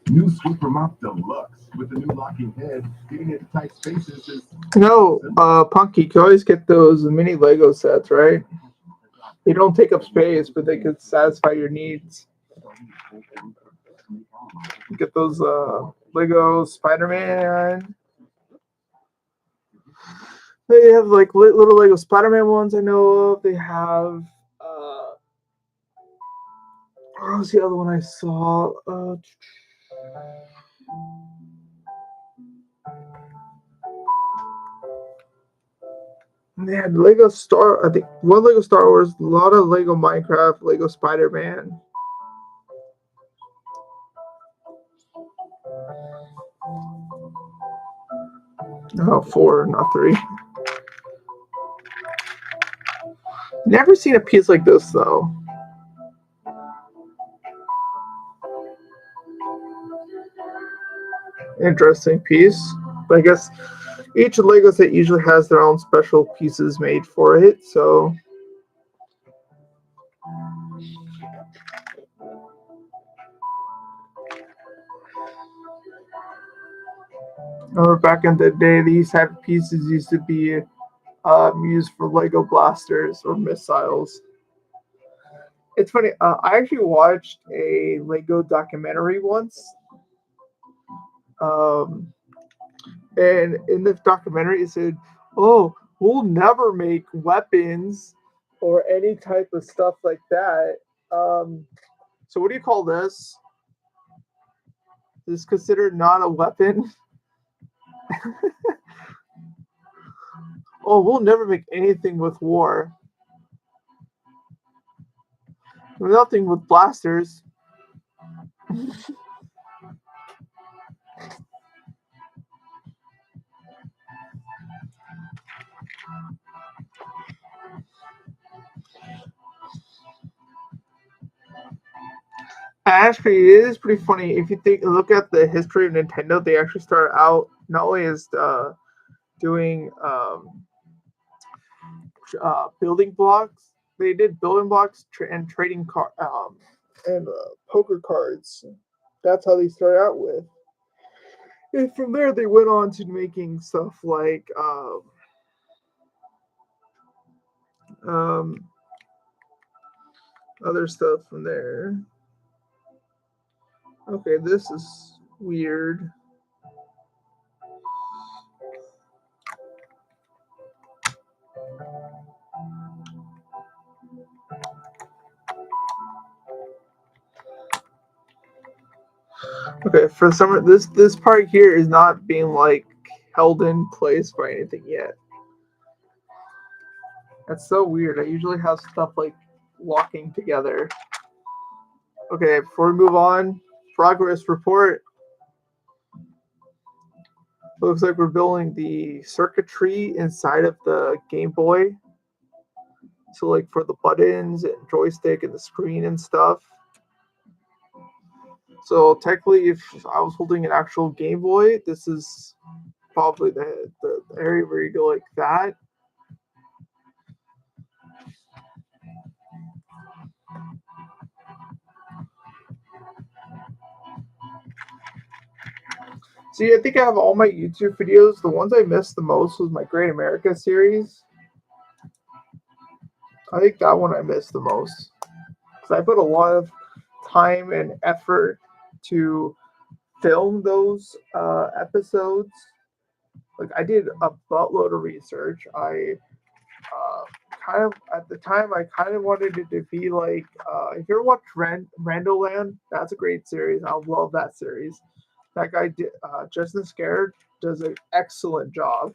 New Super Mop Deluxe with the new locking head, getting into tight spaces is No, Punky, you can always get those mini Lego sets, right? They don't take up space, but they could satisfy your needs. Get those Lego Spider-Man. They have like little Lego Spider-Man ones I know of. They have what was the other one I saw? They had Lego Star. I think one Lego Star Wars, a lot of Lego Minecraft, Lego Spider-Man. Oh, 4, not 3. Never seen a piece like this though. Interesting piece. But I guess each Lego set usually has their own special pieces made for it. So remember back in the day, these type of pieces used to be used for Lego blasters or missiles. It's funny. I actually watched a Lego documentary once, um, and in the documentary, it said, "Oh, we'll never make weapons or any type of stuff like that." Um, so, what do you call this? Is this considered not a weapon? Oh, we'll never make anything with war. Nothing with blasters. Actually, it is pretty funny if you look at the history of Nintendo. They actually started out not only as doing building blocks. They did building blocks and trading and poker cards. That's how they started out with. And from there, they went on to making stuff like um, other stuff from there. Okay, this is weird. Okay, for some this part here is not being like held in place by anything yet. That's so weird. I usually have stuff like locking together. Okay, before we move on, progress report. Looks like we're building the circuitry inside of the Game Boy. So like for the buttons and joystick and the screen and stuff. So technically, if I was holding an actual Game Boy, this is probably the area where you go like that. See, I think I have all my YouTube videos. The ones I missed the most was my Great America series. I think that one I missed the most. Because I put a lot of time and effort to film those episodes. Like I did a buttload of research. I kind of at the time I kind of wanted it to be like if you ever watched Randoland, that's a great series. I love that series. That guy did Justin Scared does an excellent job.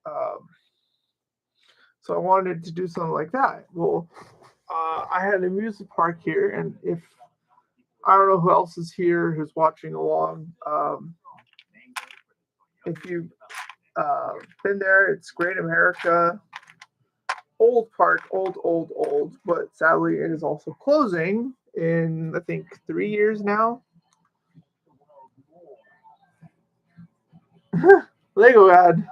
Um, so I wanted to do something like that. Well, I had an amusement park here, and if I don't know who else is here who's watching along, if you've been there, it's Great America. Old park, old, but sadly it is also closing in I think 3 years now. Lego ad.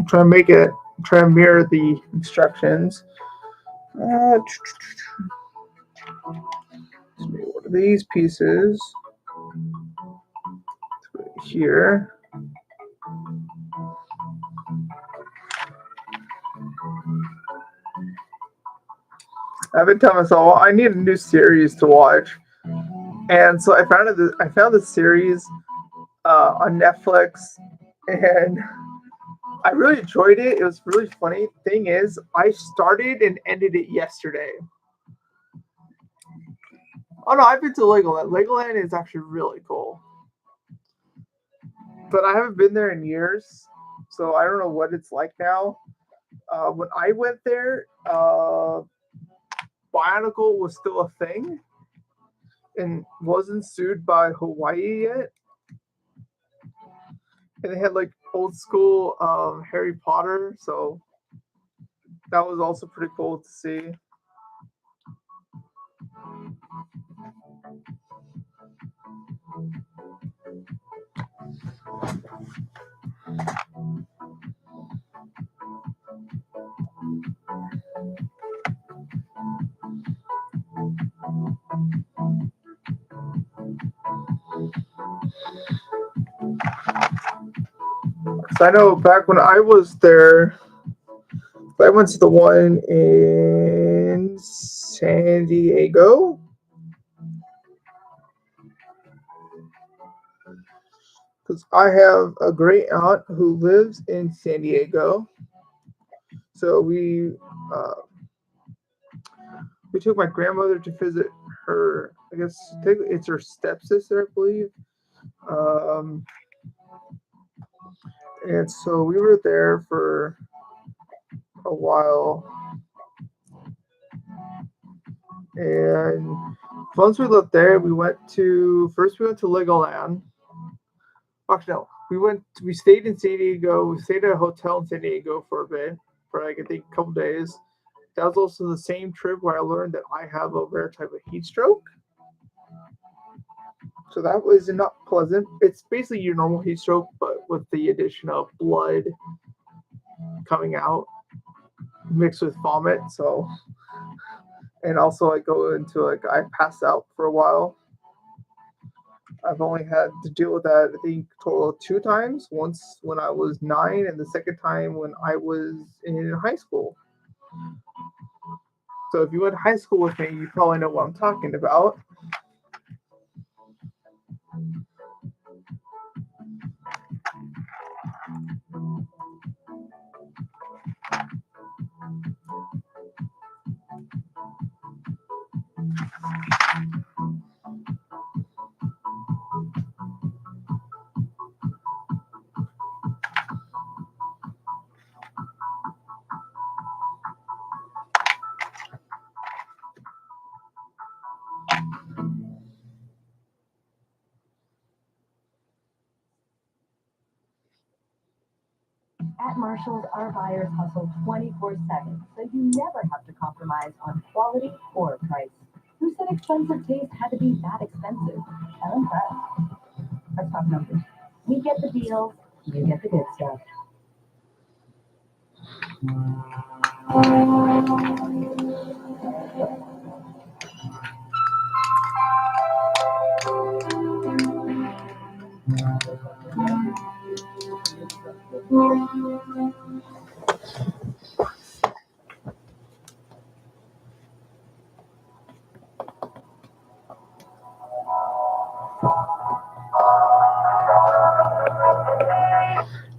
Try and make it, try and mirror the instructions. Uh, what are these pieces? Here. I've been telling myself, well, I need a new series to watch, and so I found it. I found this series on Netflix, and I really enjoyed it. It was really funny. Thing is, I started and ended it yesterday. Oh no, I've been to Legoland. Legoland is actually really cool, but I haven't been there in years, so I don't know what it's like now. When I went there, Bionicle was still a thing and wasn't sued by Hawaii yet. And they had like old school Harry Potter, so that was also pretty cool to see. So I know back when I was there, I went to the one in San Diego. Because I have a great aunt who lives in San Diego. So uh, we took my grandmother to visit her. I guess it's her stepsister, I believe. Um, and so we were there for a while. And once we left there, we went to Legoland. Actually, no, we stayed in San Diego. We stayed at a hotel in San Diego for a bit, for like I think a couple days. That was also the same trip where I learned that I have a rare type of heat stroke. So that was not pleasant. It's basically your normal heat stroke, but with the addition of blood coming out mixed with vomit. So, and also I go into I pass out for a while. I've only had to deal with that, I think, total of 2 times. Once when I was 9, and the second time when I was in high school. So if you went to high school with me, you probably know what I'm talking about. At Marshalls, our buyers hustle 24/7, so you never have to compromise on quality or price. Who said expensive taste had to be that expensive? I'm impressed. Let's talk numbers. We get the deals, you get the good stuff.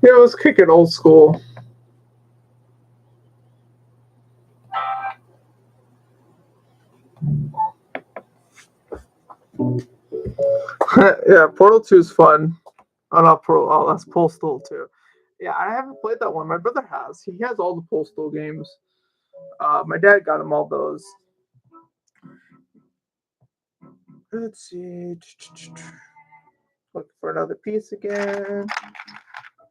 Yeah, let's kick it old school. Yeah, Portal 2 is fun. Oh, not Portal. Oh, that's Postal 2. Yeah, I haven't played that one. My brother has. He has all the Postal games. My dad got him all those. Let's see. Look for another piece again.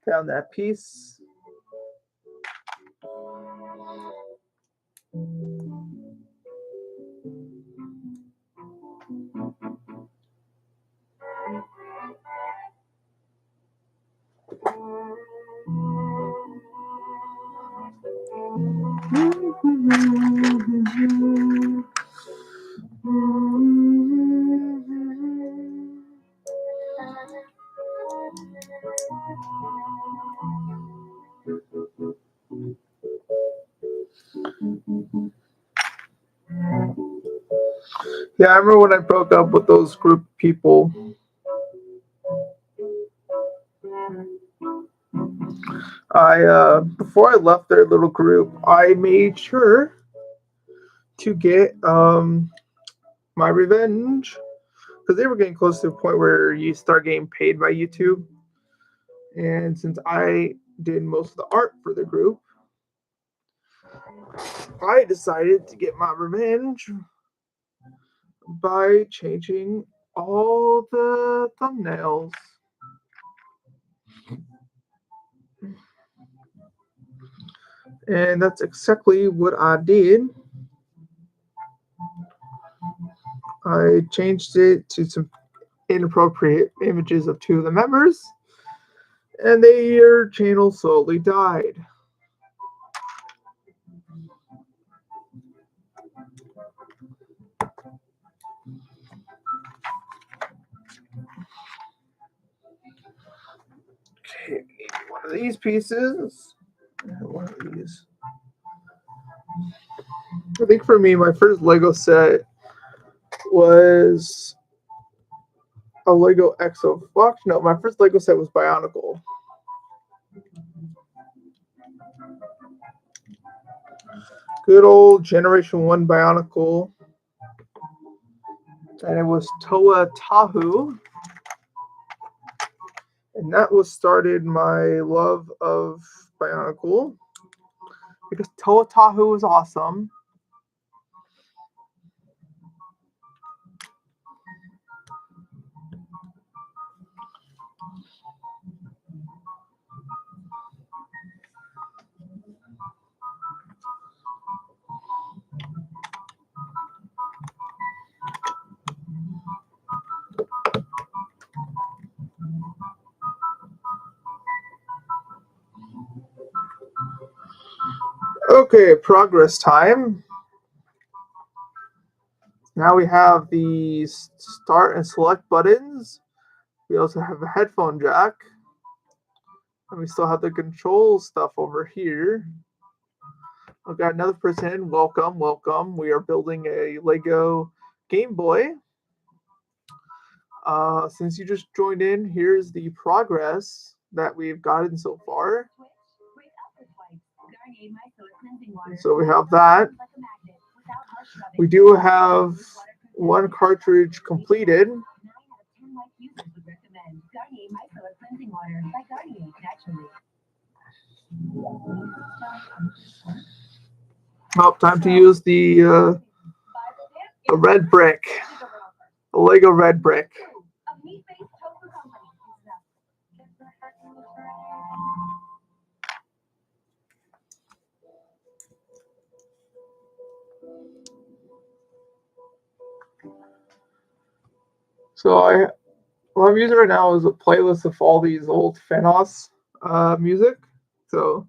Found that piece. Yeah, I remember when I broke up with those group of people. Before I left their little group, I made sure to get my revenge because they were getting close to a point where you start getting paid by YouTube. And since I did most of the art for the group, I decided to get my revenge by changing all the thumbnails. And that's exactly what I did. I changed it to some inappropriate images of two of the members, and their channel slowly died. Okay, one of these pieces, and one of these. I think for me, my first Lego set was a Lego Exo Fox. No, my first Lego set was Bionicle. Good old Generation 1 Bionicle. And it was Toa Tahu. And that was started my love of Bionicle. Because Toa Tahu was awesome. Okay, progress time. Now we have the start and select buttons. We also have a headphone jack. And we still have the control stuff over here. I've got another person. Welcome, welcome. We are building a Lego Game Boy. Since you just joined in, here's the progress that we've gotten so far. So we have that. We do have one cartridge completed. Oh, time to use the red brick, the Lego red brick. So what I'm using right now is a playlist of all these old Fenos music. So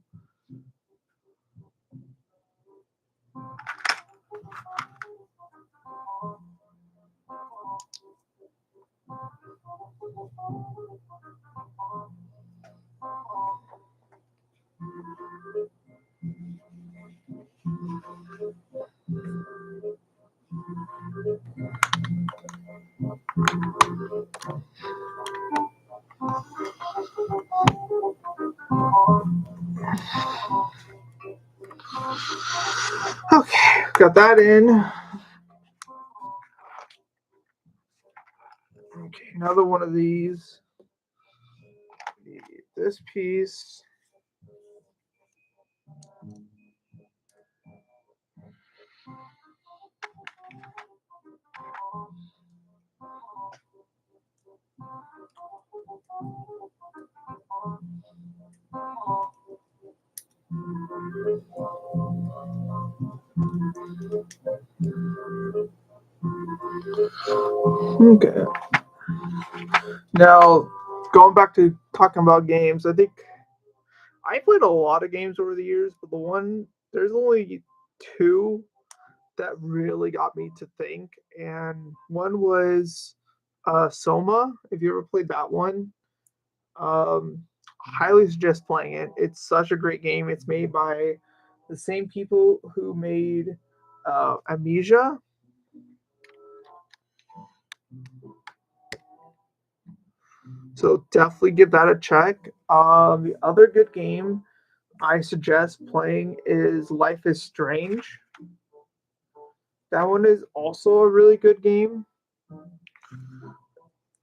okay, got that in. Okay, another one of these. This piece. Okay. Now, going back to talking about games, I think I played a lot of games over the years, but there's only two that really got me to think, and one was Soma. If you ever played that one, highly suggest playing it. It's such a great game. It's made by the same people who made Amnesia. So definitely give that a check. The other good game I suggest playing is Life is Strange. That one is also a really good game.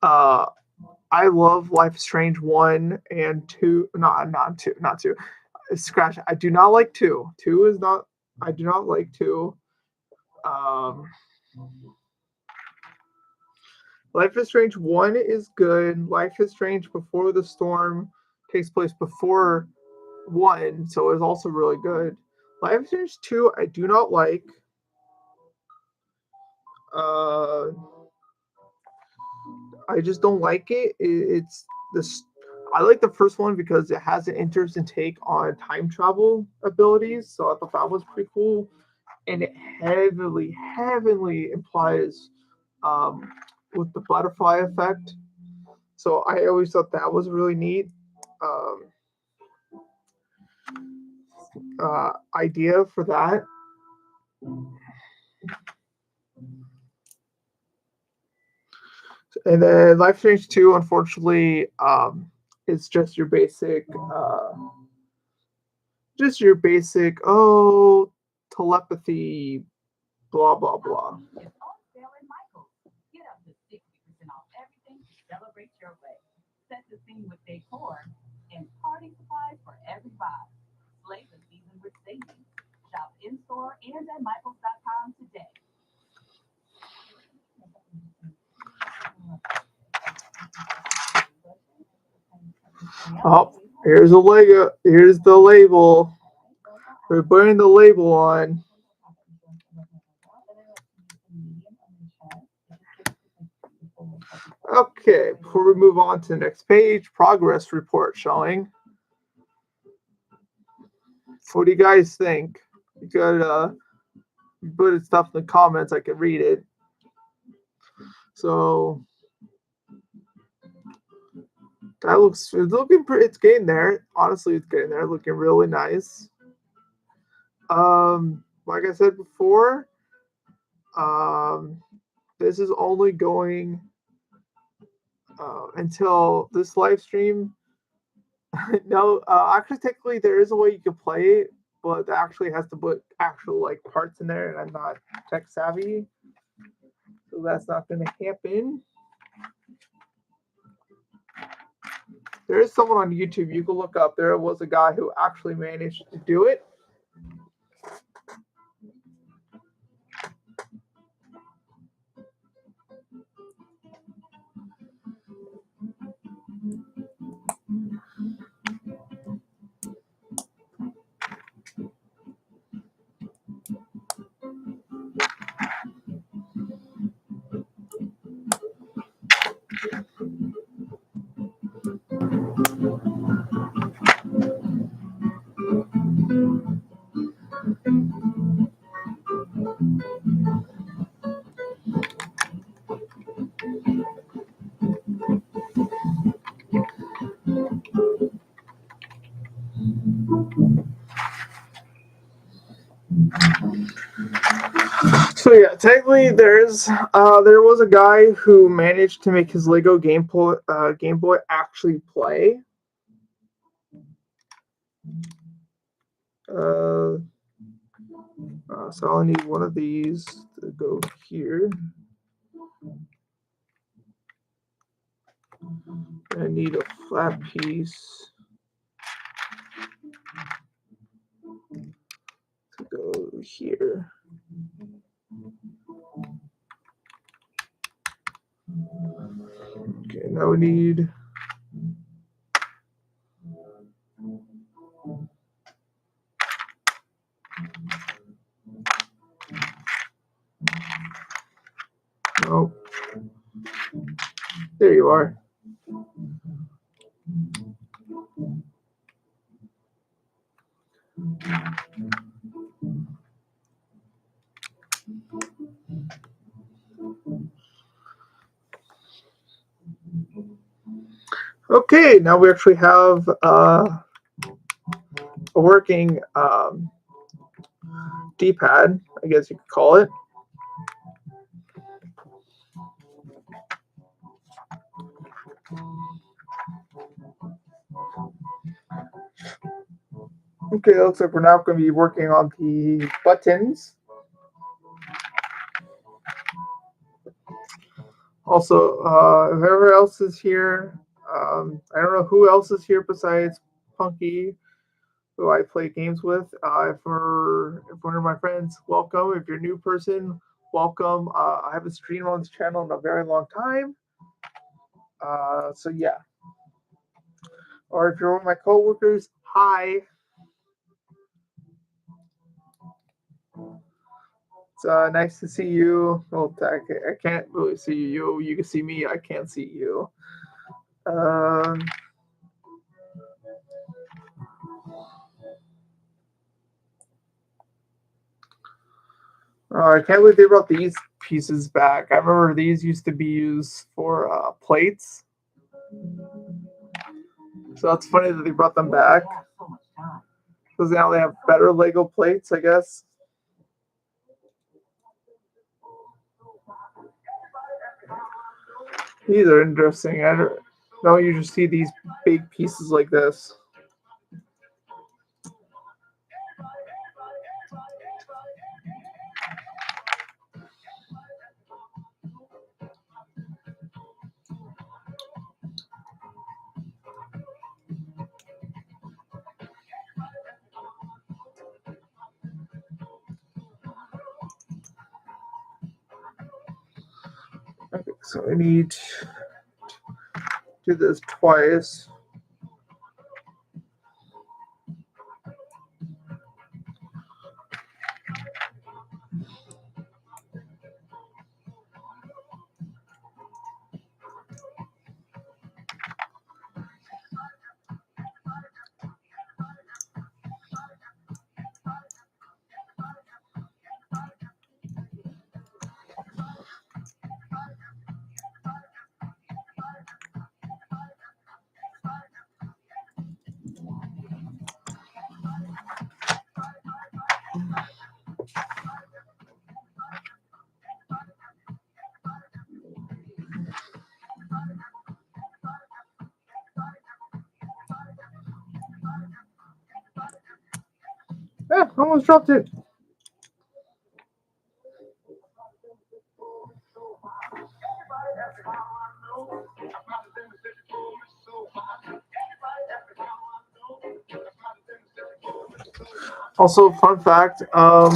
Uh, I love Life is Strange 1 and 2. Not 2. Scratch. I do not like 2. 2 is not I do not like to. Um, Life is Strange 1 is good. Life is Strange Before the Storm takes place before 1, so it's also really good. Life is Strange 2, I do not like. Uh, I just don't like it. It's this. I like the first one because it has an interesting take on time travel abilities, so I thought that was pretty cool, and it heavily implies um, with the butterfly effect. So I always thought that was really neat um, idea for that. And then Life Strange 2, unfortunately, is just your basic, oh, telepathy, blah, blah, blah. It's on sale at Michael's. Get up to 60% off everything to celebrate your way. Set the scene with decor and party supplies for every vibe. Slay the season with savings. Shop in store and at Michaels.com today. Oh, here's a Lego. Here's the label. We're putting the label on. Okay, before we move on to the next page, progress report showing. What do you guys think? You could put stuff in the comments. I can read it. So that it's looking pretty. It's getting there. Honestly, it's getting there. Looking really nice. Like I said before, this is only going until this live stream. No, actually, technically, there is a way you can play it, but it actually has to put actual like parts in there, and I'm not tech savvy, so that's not going to happen. There is someone on YouTube you can look up. There was a guy who actually managed to do it. So yeah, technically there was a guy who managed to make his Lego Game Boy actually play. So I'll need one of these to go here. I need a flat piece to go here. Okay, now we need oh, there you are. Okay, now we actually have a working D-pad, I guess you could call it. Okay, it looks like we're now going to be working on the buttons. Also, whoever else is here, I don't know who else is here besides Punky. who I play games with. If one of my friends, welcome. If you're a new person, welcome. I haven't streamed on this channel in a very long time. So yeah. Or if you're one of my coworkers, hi. It's nice to see you. Well, I can't really see you. You can see me. I can't see you. Um, I can't believe they brought these pieces back. I remember these used to be used for plates. So it's funny that they brought them back. Because now they have better Lego plates, I guess. These are interesting. I don't usually see these big pieces like this. Okay, so I need to do this twice. Ah, almost dropped it. Also, fun fact: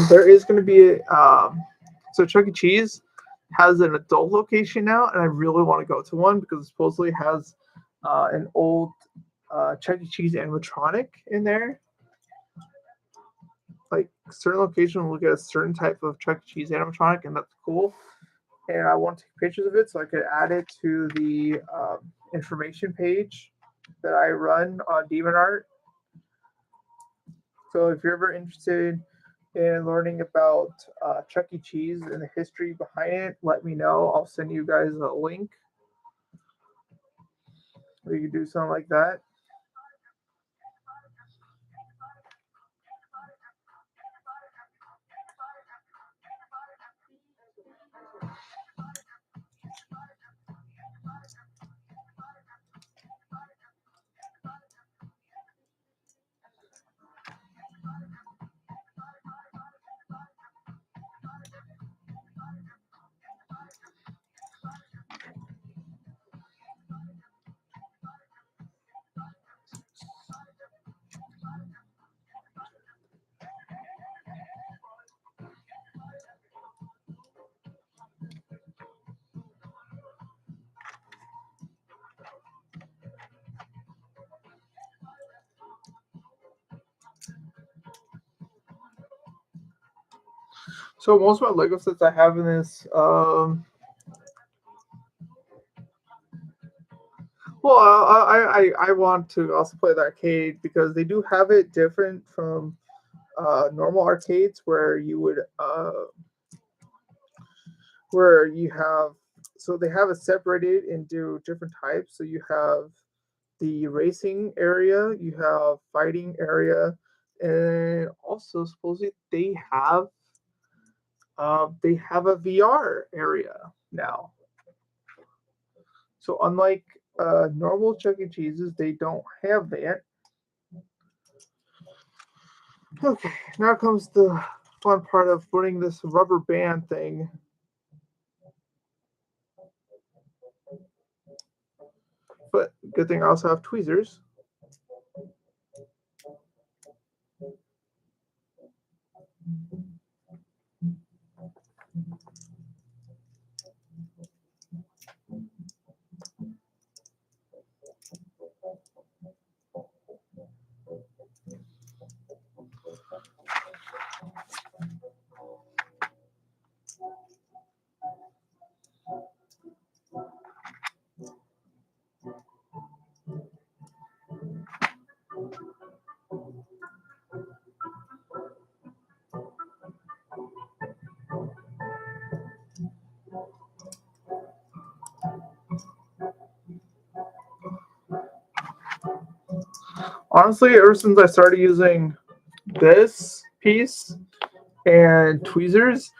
there is going to be so Chuck E. Cheese has an adult location now, and I really want to go to one because it supposedly has an old Chuck E. Cheese animatronic in there. Like certain location will look at a certain type of Chuck E. Cheese animatronic, and that's cool. And I want to take pictures of it so I could add it to the information page that I run on DeviantArt. So if you're ever interested in learning about Chuck E. Cheese and the history behind it, let me know. I'll send you guys a link. We can do something like that. So most of my Lego sets I have in this. Well, I want to also play the arcade because they do have it different from normal arcades where you have so they have it separated into different types. So you have the racing area, you have fighting area, and also supposedly they have a VR area now. So unlike normal Chuck E. Cheese's, they don't have that. Okay, now comes the fun part of putting this rubber band thing. But good thing I also have tweezers. Honestly, ever since I started using this piece and tweezers,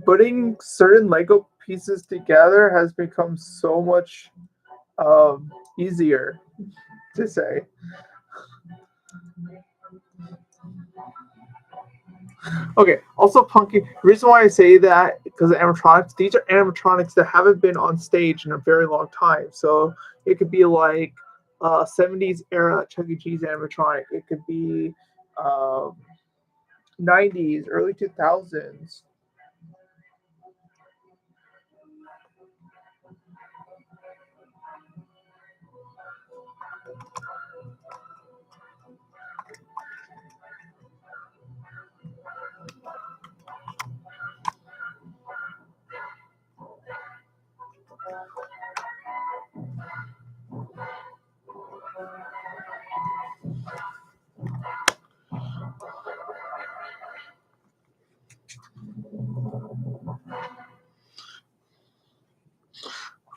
putting certain Lego pieces together has become so much easier to say. Okay, also punky. The reason why I say that because animatronics, these are animatronics that haven't been on stage in a very long time. So it could be like 70s era Chuck E. Cheese animatronic. It could be um, 90s, early 2000s.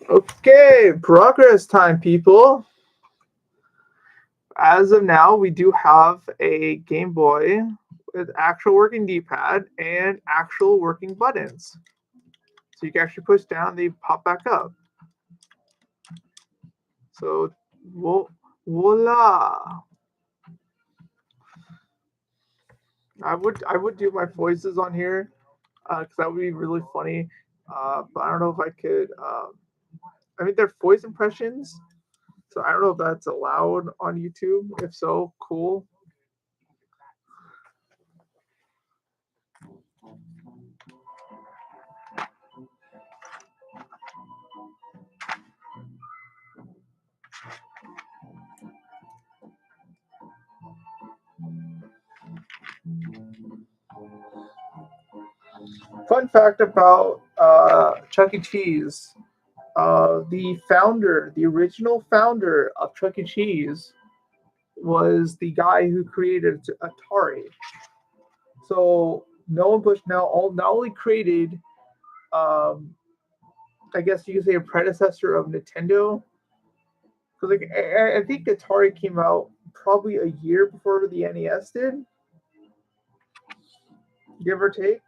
Okay, progress time, people. As of now, we do have a Game Boy with actual working D-pad and actual working buttons. So you can actually push down, they pop back up. So, voila! I would do my voices on here because that would be really funny. But I don't know if I could. I mean, they're voice impressions, so I don't know if that's allowed on YouTube. If so, cool. Fun fact about Chuck E. Cheese: the founder, the original founder of Chuck E. Cheese, was the guy who created Atari. So Nolan Bush not only created, um, I guess you could say, a predecessor of Nintendo. Because like I think Atari came out probably a year before the NES did, give or take.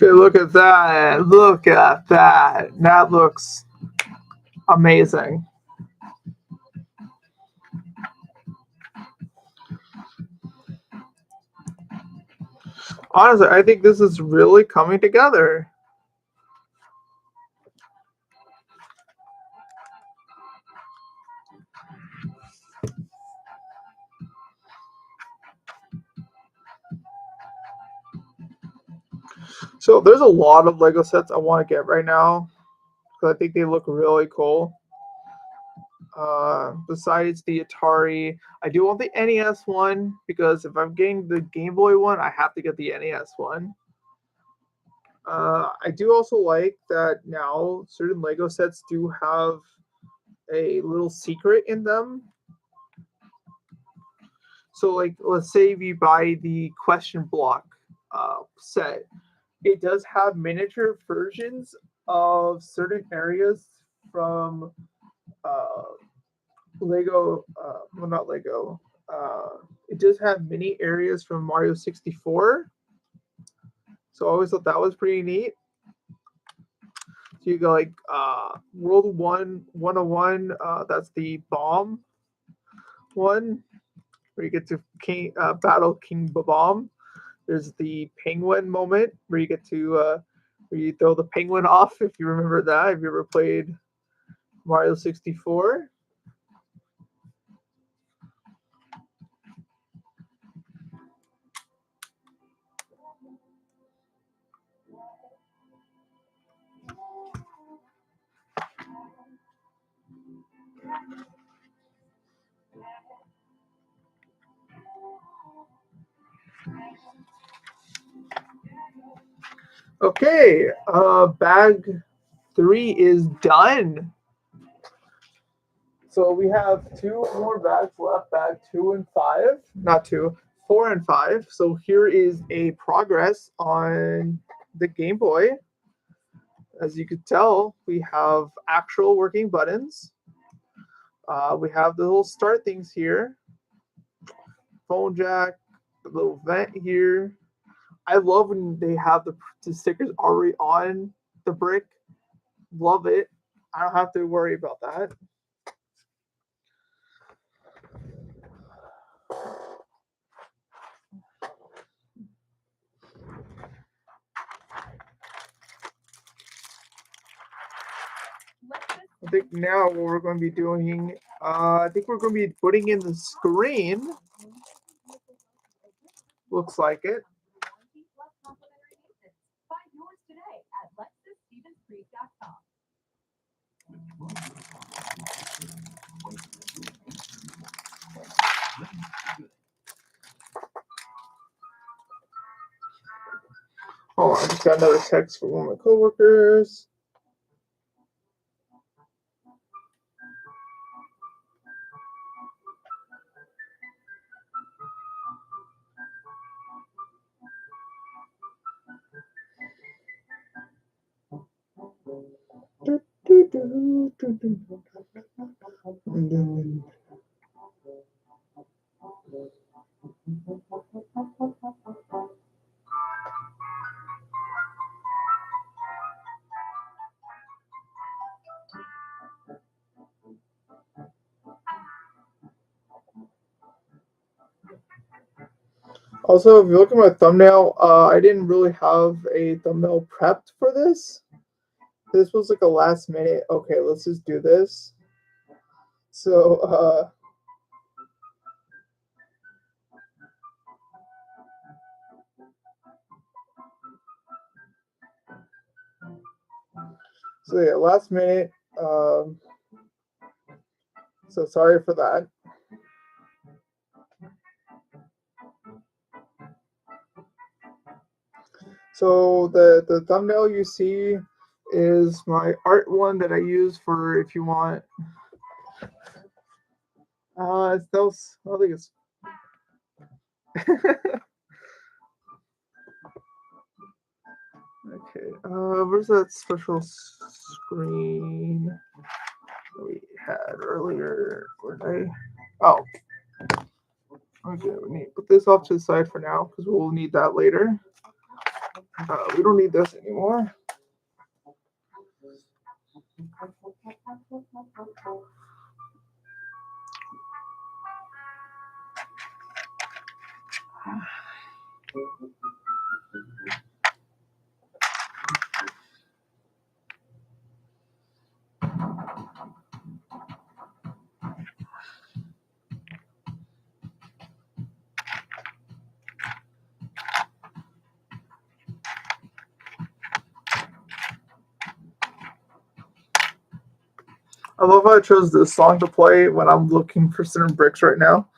Okay, look at that! Look at that! That looks amazing. Honestly, I think this is really coming together. So there's a lot of Lego sets I want to get right now because I think they look really cool. Besides the Atari, I do want the NES one because if I'm getting the Game Boy one, I have to get the NES one. I do also like that now certain Lego sets do have a little secret in them. So, like, let's say if you buy the question block set, it does have miniature versions of certain areas from uh, Lego. Well, not Lego. It does have mini areas from Mario 64. So I always thought that was pretty neat. So you go like World 101. That's the bomb one where you get to battle King Bomb. There's the penguin moment where you get to where you throw the penguin off. If you remember that, if you ever played Mario 64. Okay, bag 3 is done. So we have 2 more bags left, bag 2 and 5. Not 2, 4 and 5. So here is a progress on the Game Boy. As you could tell, we have actual working buttons. We have the little start things here. Phone jack, the little vent here. I love when they have the stickers already on the brick. Love it. I don't have to worry about that. I think now what we're going to be doing, I think we're going to be putting in the screen. Looks like it. Find yours today at lexusstevenscreek.com. Hold on, I just got another text from one of my coworkers. Also, if you look at my thumbnail, I didn't really have a thumbnail prepped for this. This was like a last minute, okay, let's just do this. So, yeah, last minute. So sorry for that. So the thumbnail you see is my art one that I use for if you want. It's those. I think it's. Okay. Where's that special screen that we had earlier? Where did I? Oh. Okay. We need to put this off to the side for now because we'll need that later. We don't need this anymore. I love how I chose this song to play when I'm looking for certain bricks right now.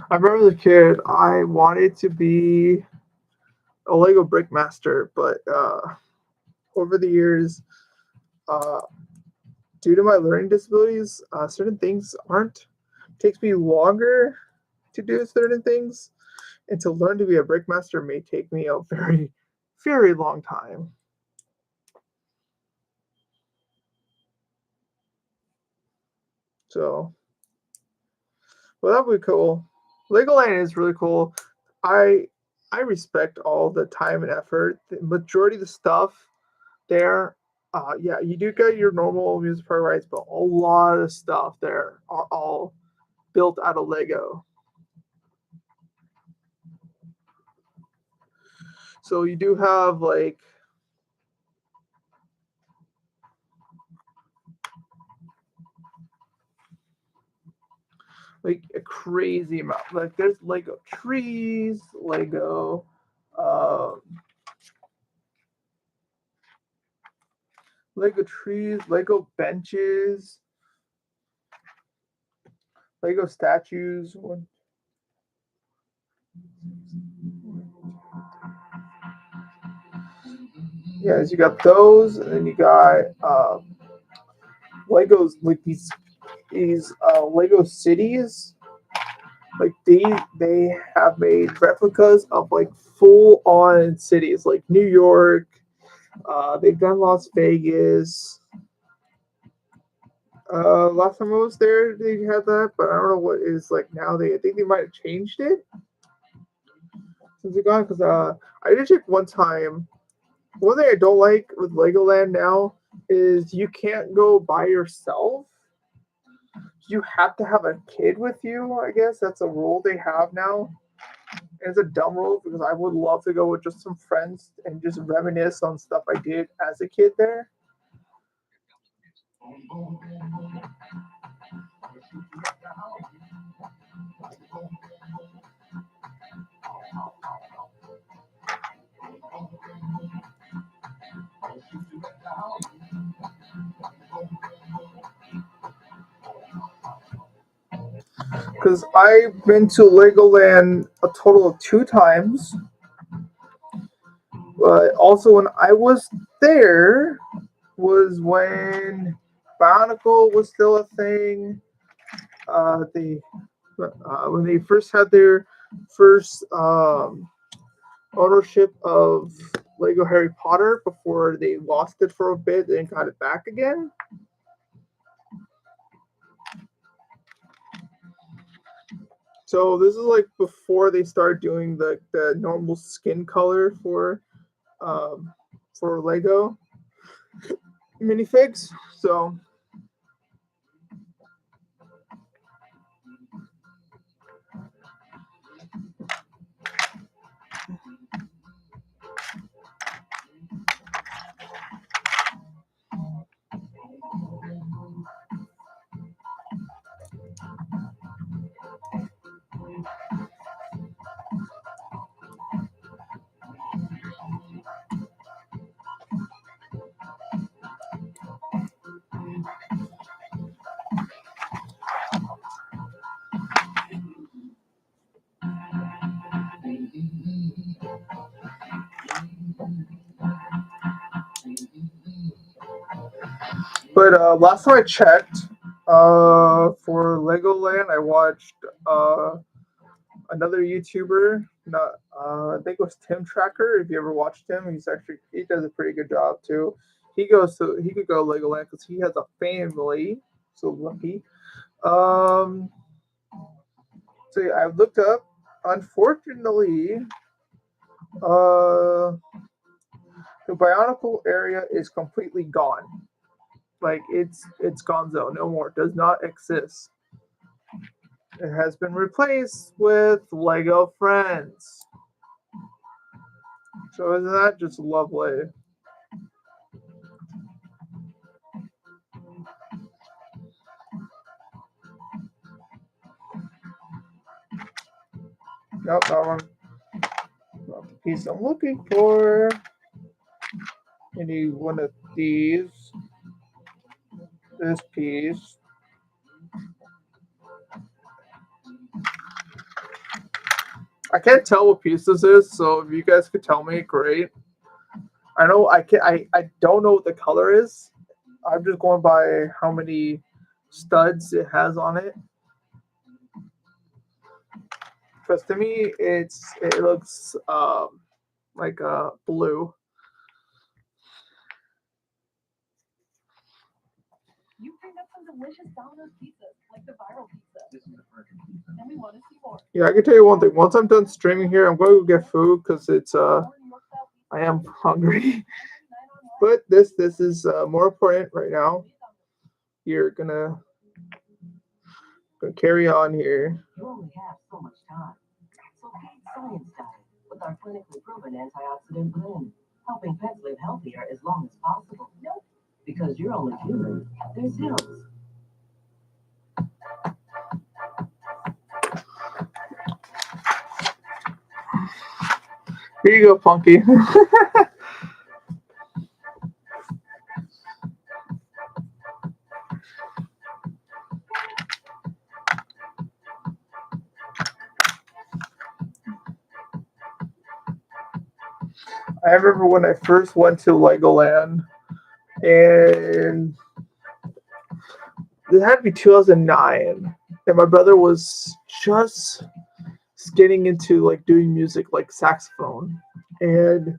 I remember as a kid, I wanted to be a Lego brick master, but over the years, uh, due to my learning disabilities, certain things aren't. It takes me longer to do certain things, and to learn to be a brick master may take me a very, very long time. So, well, that would be cool. Legoland is really cool. I I respect all the time and effort. The majority of the stuff there, yeah, you do get your normal music part rights, but a lot of stuff there are all built out of Lego. So you do have like a crazy amount. Like there's Lego trees, um, Lego trees, Lego benches, Lego statues. Yes, you got those, and then you got Legos like these Lego cities. Like they have made replicas of like full on cities like New York. They've done Las Vegas. Last time I was there, they had that, but I don't know what is like now. I think they might have changed it since it gone. Because I did check one time. One thing I don't like with Legoland now is you can't go by yourself. You have to have a kid with you. I guess that's a rule they have now. And it's a dumb rule because I would love to go with just some friends and just reminisce on stuff I did as a kid there. Because I've been to Legoland a total of 2 times. But also, when I was there, was when Bionicle was still a thing. They when they first had their first ownership of Lego Harry Potter before they lost it for a bit and got it back again. So this is like before they started doing the normal skin color um, for Lego minifigs. So but last time I checked, for Legoland, I watched another YouTuber. Not, I think it was Tim Tracker. If you ever watched him, he does a pretty good job too. He could go Legoland because he has a family. So lucky. Um, so yeah, I looked up. Unfortunately, uh, the Bionicle area is completely gone. Like it's gonzo, no more, does not exist. It has been replaced with Lego Friends. So isn't that just lovely? Nope, that one. Not the piece I'm looking for. Any one of these. This piece. I can't tell what piece this is, so if you guys could tell me, great. I know I can I don't know what the color is. I'm just going by how many studs it has on it. Because to me, it looks like blue. You picked up some delicious Domino's pizzas, like the viral pizza. This is the perfect pizza. And we want to see more. Yeah, I can tell you one thing. Once I'm done streaming here, I'm going to go get food because it's I am hungry. But this is more important right now. You're gonna carry on here. You only have so much time. So feed Science Diet with our clinically proven antioxidant blend, helping pets live healthier as long as possible. Nope. Because you're only human. There's hills. Here you go, Funky. I remember when I first went to Legoland, and it had to be 2009, and my brother was just getting into like doing music, like saxophone, and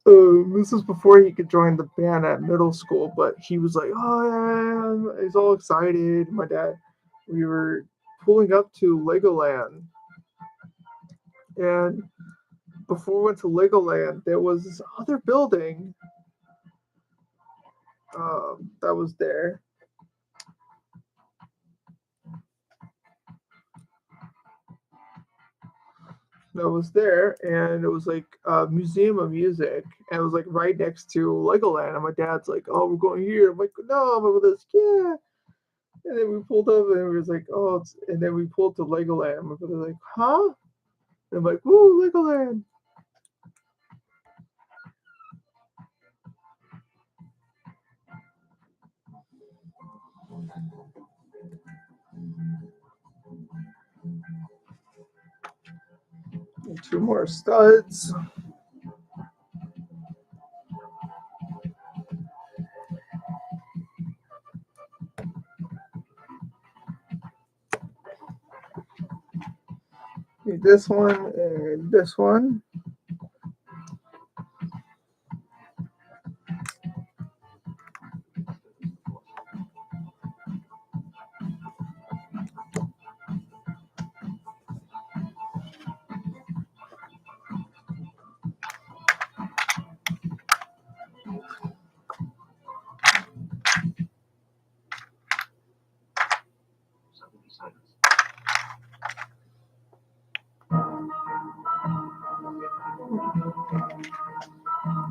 this was before he could join the band at middle school. But he was like, "Oh yeah," he's all excited. My dad, we were pulling up to Legoland, and before we went to Legoland, there was this other building that was there. That was there, and it was like a museum of music, and it was like right next to Legoland. And my dad's like, "Oh, we're going here." I'm like, "No." My brother's, "Yeah." And then we pulled up, and it was like, "Oh," and then we pulled to Legoland. My brother's like, "Huh?" And I'm like, "Woo, Legoland!" And two more studs. Need this one and this one.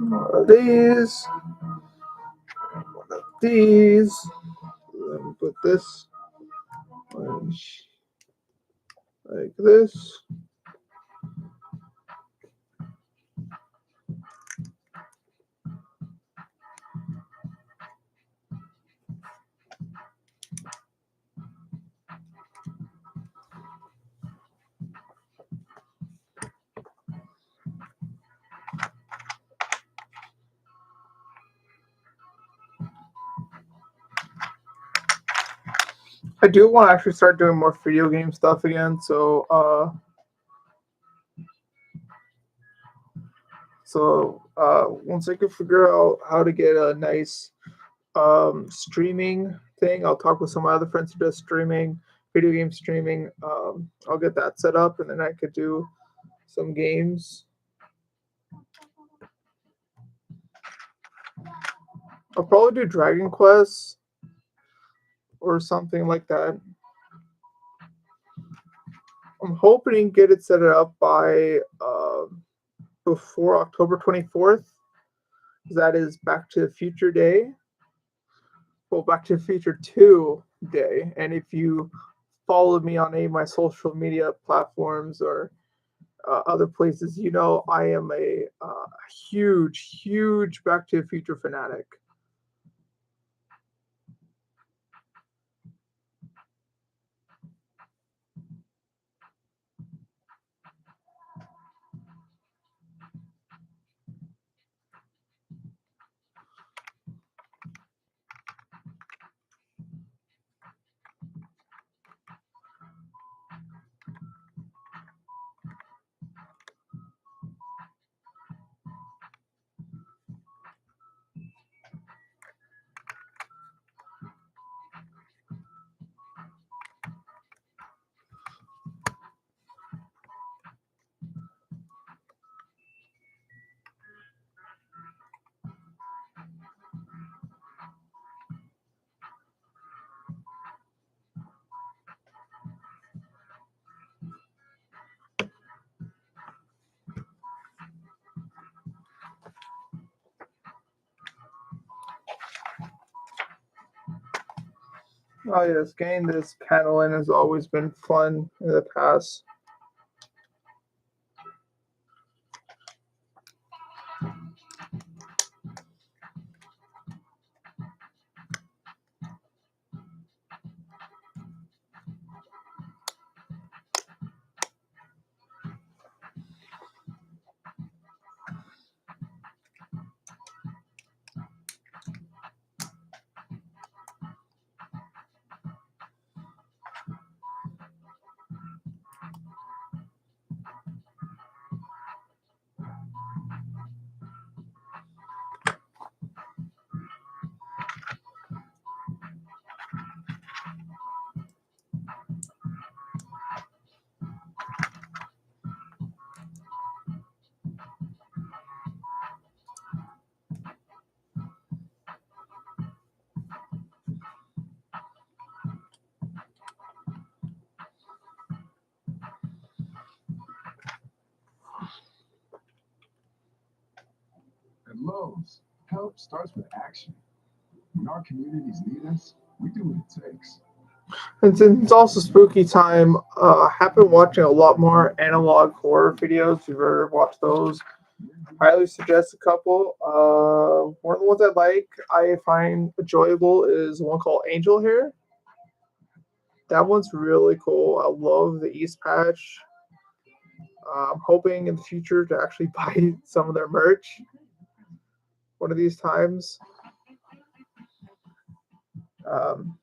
One of these. One of these. Let me put this one like this. I do want to actually start doing more video game stuff again. So once I can figure out how to get a nice streaming thing, I'll talk with some of my other friends who does streaming, video game streaming. I'll get that set up, and then I could do some games. I'll probably do Dragon Quest or something like that. I'm hoping to get it set up by before October 24th. That is Back to the Future Day. Well, Back to the Future 2 Day. And if you follow me on any of my social media platforms or other places, you know I am a huge Back to the Future fanatic. Oh yes, getting this panel in has always been fun in the past. At Lowe's, help starts with action. When our communities need us, we do what it takes. And since it's also spooky time, have been watching a lot more analog horror videos. If you've ever watched those, highly suggest a couple. One of the ones I find enjoyable is one called Angel Hair. That one's really cool. I love the East Patch. I'm hoping in the future to actually buy some of their merch one of these times. Um,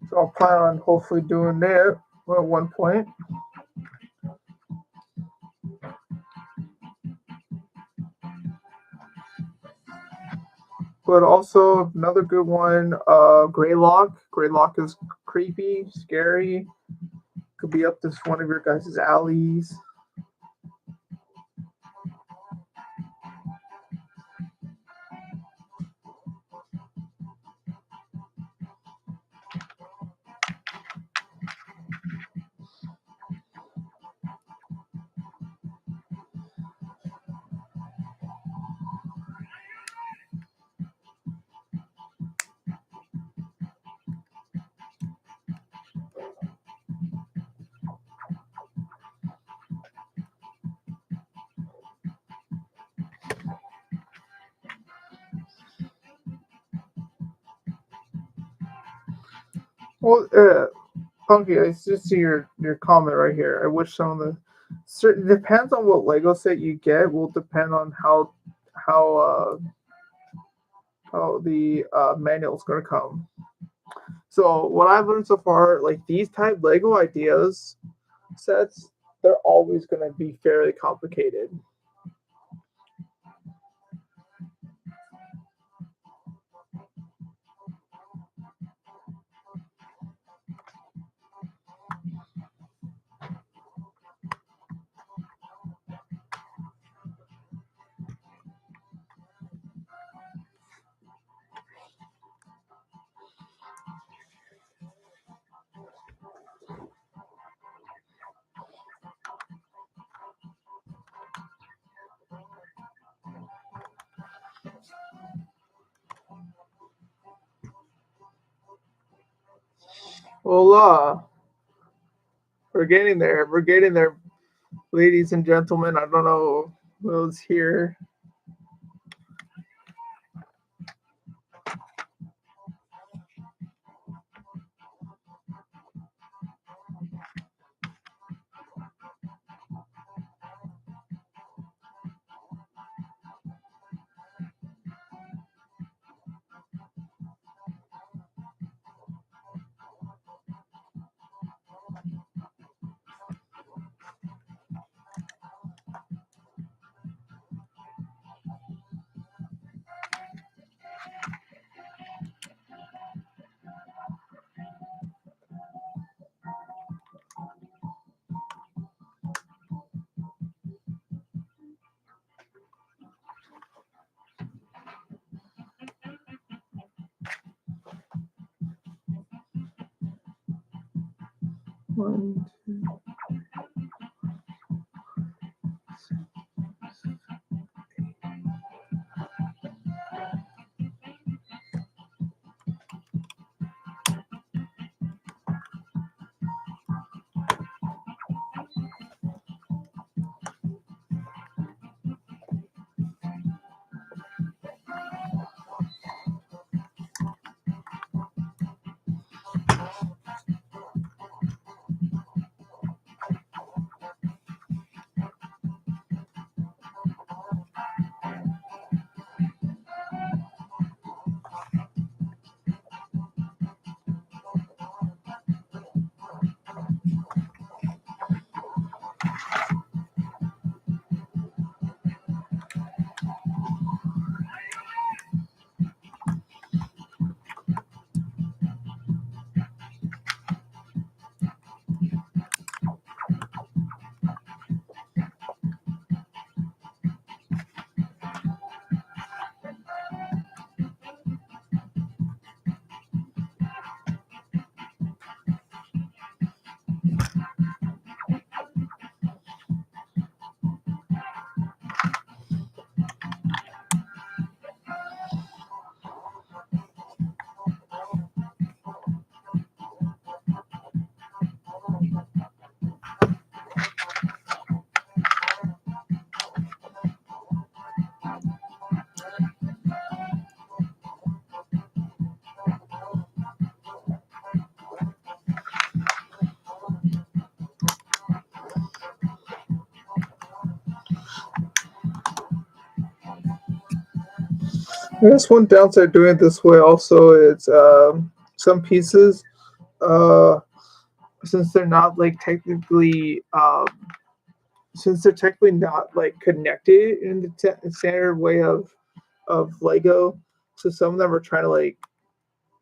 so I'll plan on hopefully doing that at one point. But also another good one, Greylock. Greylock is creepy, scary. Could be up this one of your guys' alleys. Well, Punky, I just see your comment right here. I wish some of the certain depends on what Lego set you get. Will depend on how how the manual is gonna come. So what I've learned so far, like these type Lego ideas sets, they're always gonna be fairly complicated. Well, we're getting there. We're getting there, ladies and gentlemen. I don't know who's here. One, two. There's one downside doing it this way. Also, it's some pieces, uh, since they're not like technically, since they're technically not like connected in the standard way of Lego. So some of them are trying to like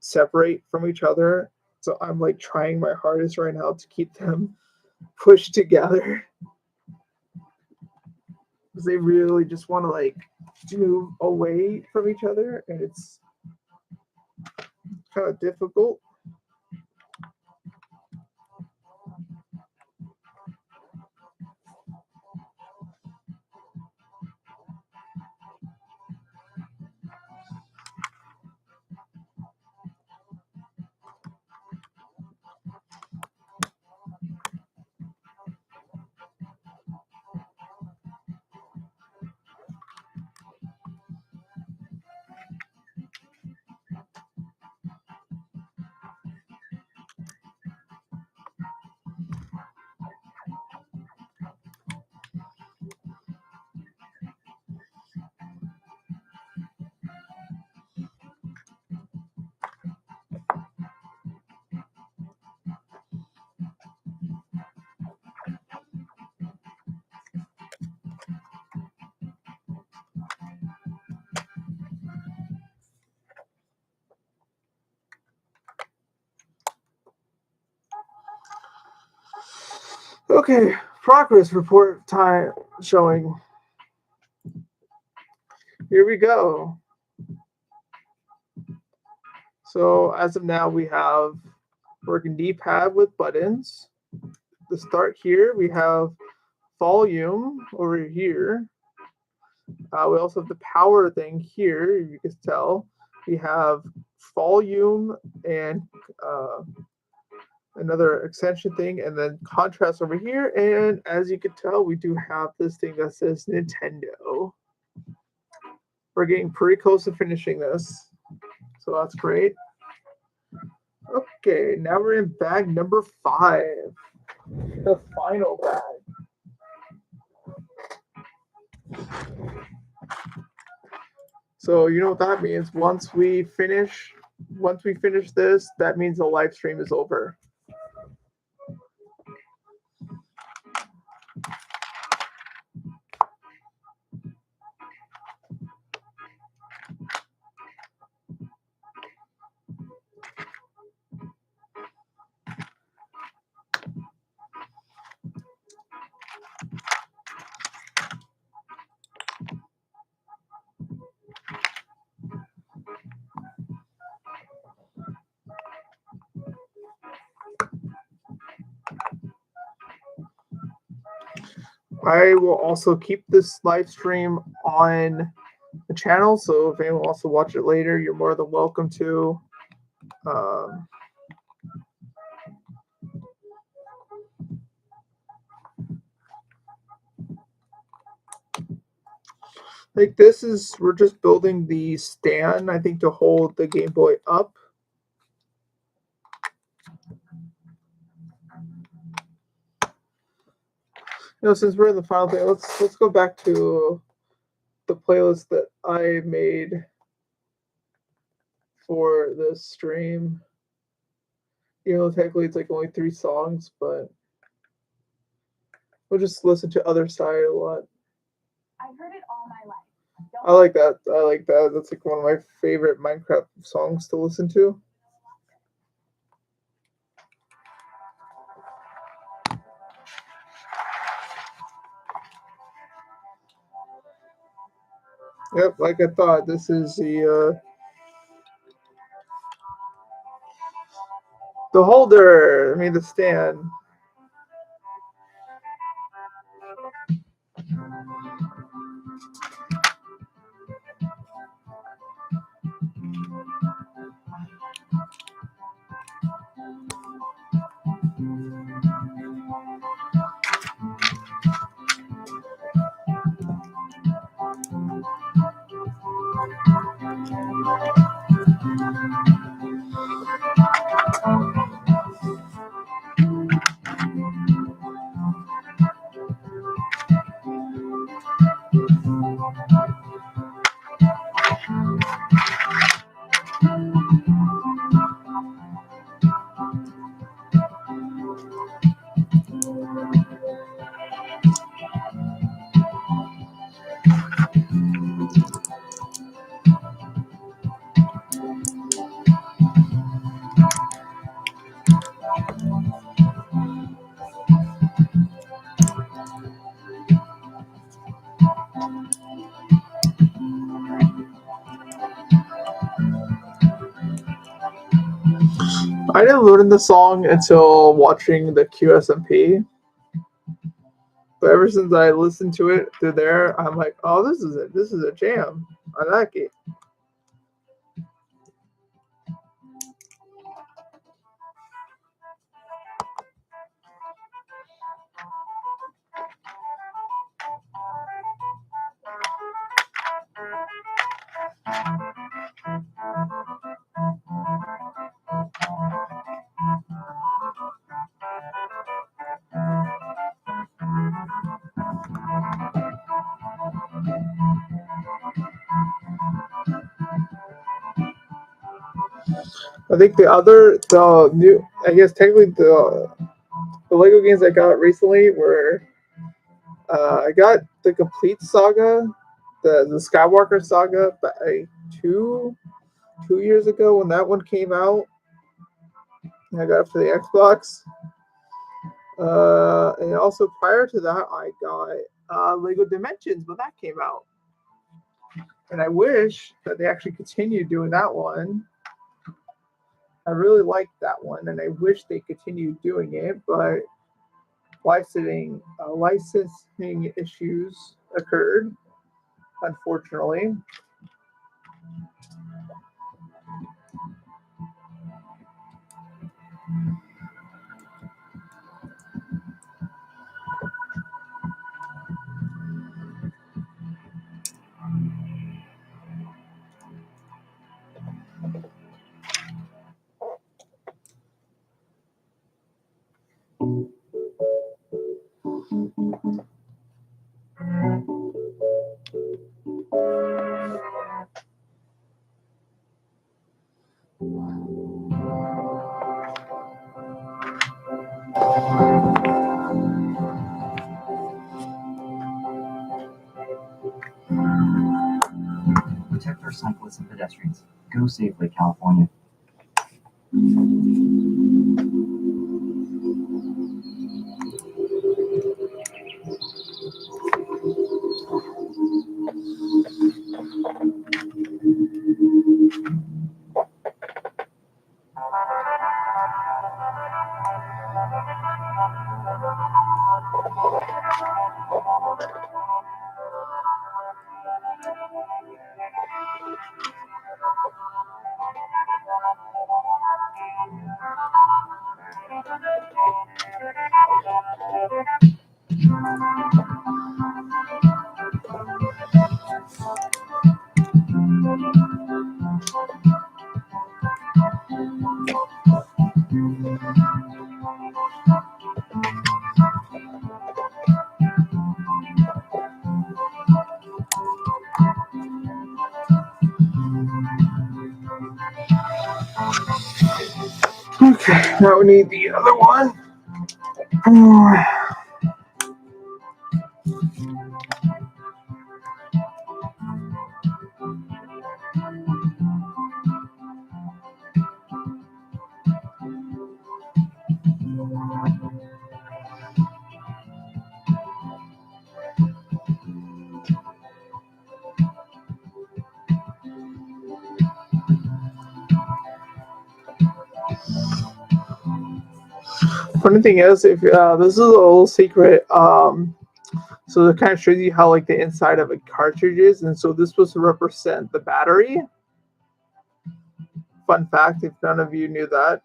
separate from each other. So I'm like trying my hardest right now to keep them pushed together because they really just want to like move away from each other, and it's kind of difficult. Okay, progress report time showing. Here we go. So as of now, we have working D-pad with buttons. To start here, we have volume over here. We also have the power thing here. You can tell we have volume and another extension thing, and then contrast over here. And as you can tell, we do have this thing that says Nintendo. We're getting pretty close to finishing this, so that's great. Okay, now we're in bag number 5, the final bag. So you know what that means. Once we finish this, that means the live stream is over. I will also keep this live stream on the channel, so if anyone wants to watch it later, you're more than welcome to. Um, like this is we're just building the stand, I think, to hold the Game Boy up. Since we're in the final thing, let's go back to the playlist that I made for this stream. Technically it's like only 3 songs, but we'll just listen to Other Side a lot. I've heard it all my life. I like that. I like that. That's like one of my favorite Minecraft songs to listen to. Yep, like I thought, this is the holder. I mean, the stand. I didn't learn the song until watching the QSMP. But ever since I listened to it through there, I'm like, oh, this is it. This is a jam. I like it. I think the new, I guess technically the Lego games I got recently were, I got the complete saga, the Skywalker saga, but two years ago when that one came out. I got it for the Xbox. And also prior to that, I got Lego Dimensions when that came out. And I wish that they actually continued doing that one. I really liked that one, and I wish they continued doing it, but licensing issues occurred, unfortunately. Protect our cyclists and pedestrians. Go safely, California. Okay, now we need the other one. Funny thing is, if this is a little secret, so it kind of shows you how like the inside of a cartridge is, and so this was to represent the battery. Fun fact, if none of you knew that.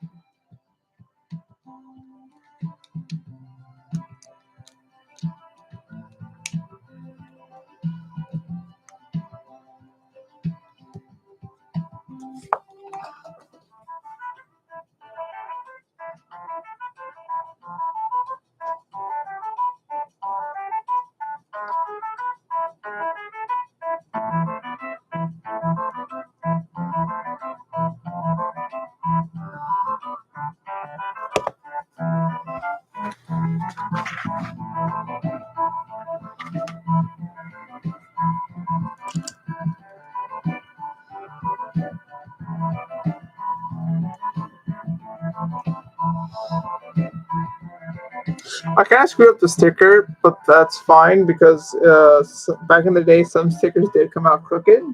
I kind of screwed up the sticker, but that's fine because back in the day, some stickers did come out crooked.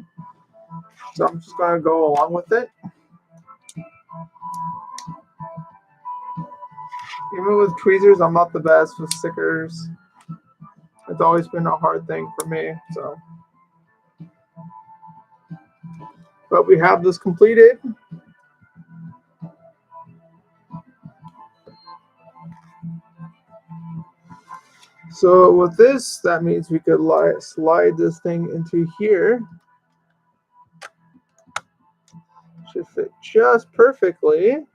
So I'm just going to go along with it. Even with tweezers, I'm not the best with stickers. It's always been a hard thing for me. So, but we have this completed. So with this, that means we could slide this thing into here. Should fit just perfectly.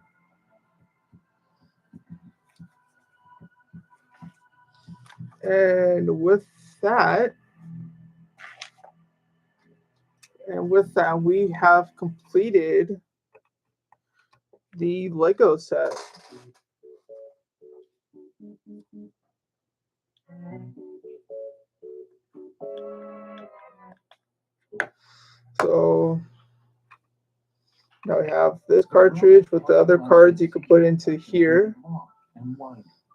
And with that, we have completed the Lego set. So now we have this cartridge with the other cards you can put into here.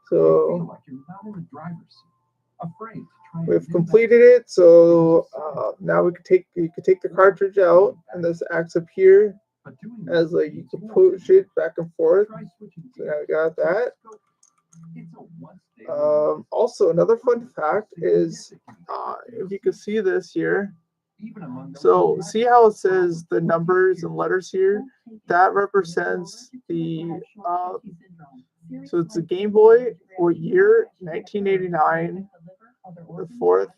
So we've completed it. So now you can take the cartridge out, and this acts up here as like you can push it back and forth. So now we got that. Also, another fun fact is if you can see this here. So see how it says the numbers and letters here? That represents the so it's a Game Boy for year 1989, the fourth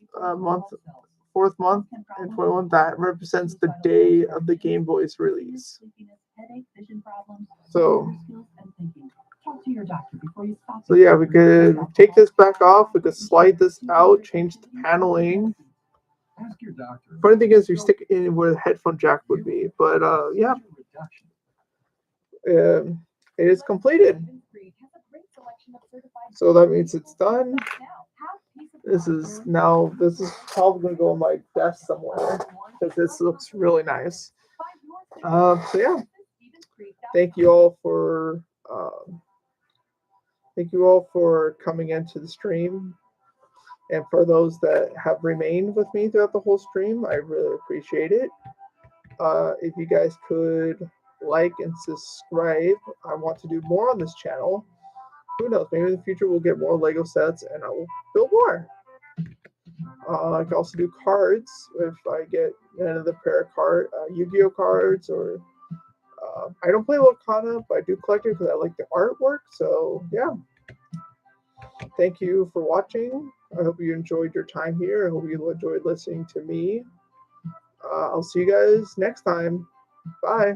month, and 21. That represents the day of the Game Boy's release. So yeah, we could take this back off. We could slide this out, change the paneling. Funny thing is, you stick it in where the headphone jack would be. But yeah, it is completed. So that means it's done. This is probably going to go on my desk somewhere because this looks really nice. So yeah, thank you all for coming into the stream, and for those that have remained with me throughout the whole stream, I really appreciate it. If you guys could like and subscribe, I want to do more on this channel. Who knows? Maybe in the future we'll get more Lego sets and I will build more. I can also do cards if I get another pair of Yu-Gi-Oh cards, or I don't play Wakana, but I do collect it because I like the artwork. So yeah. thank you for watching. I hope you enjoyed your time here. I hope you enjoyed listening to me. I'll see you guys next time. Bye.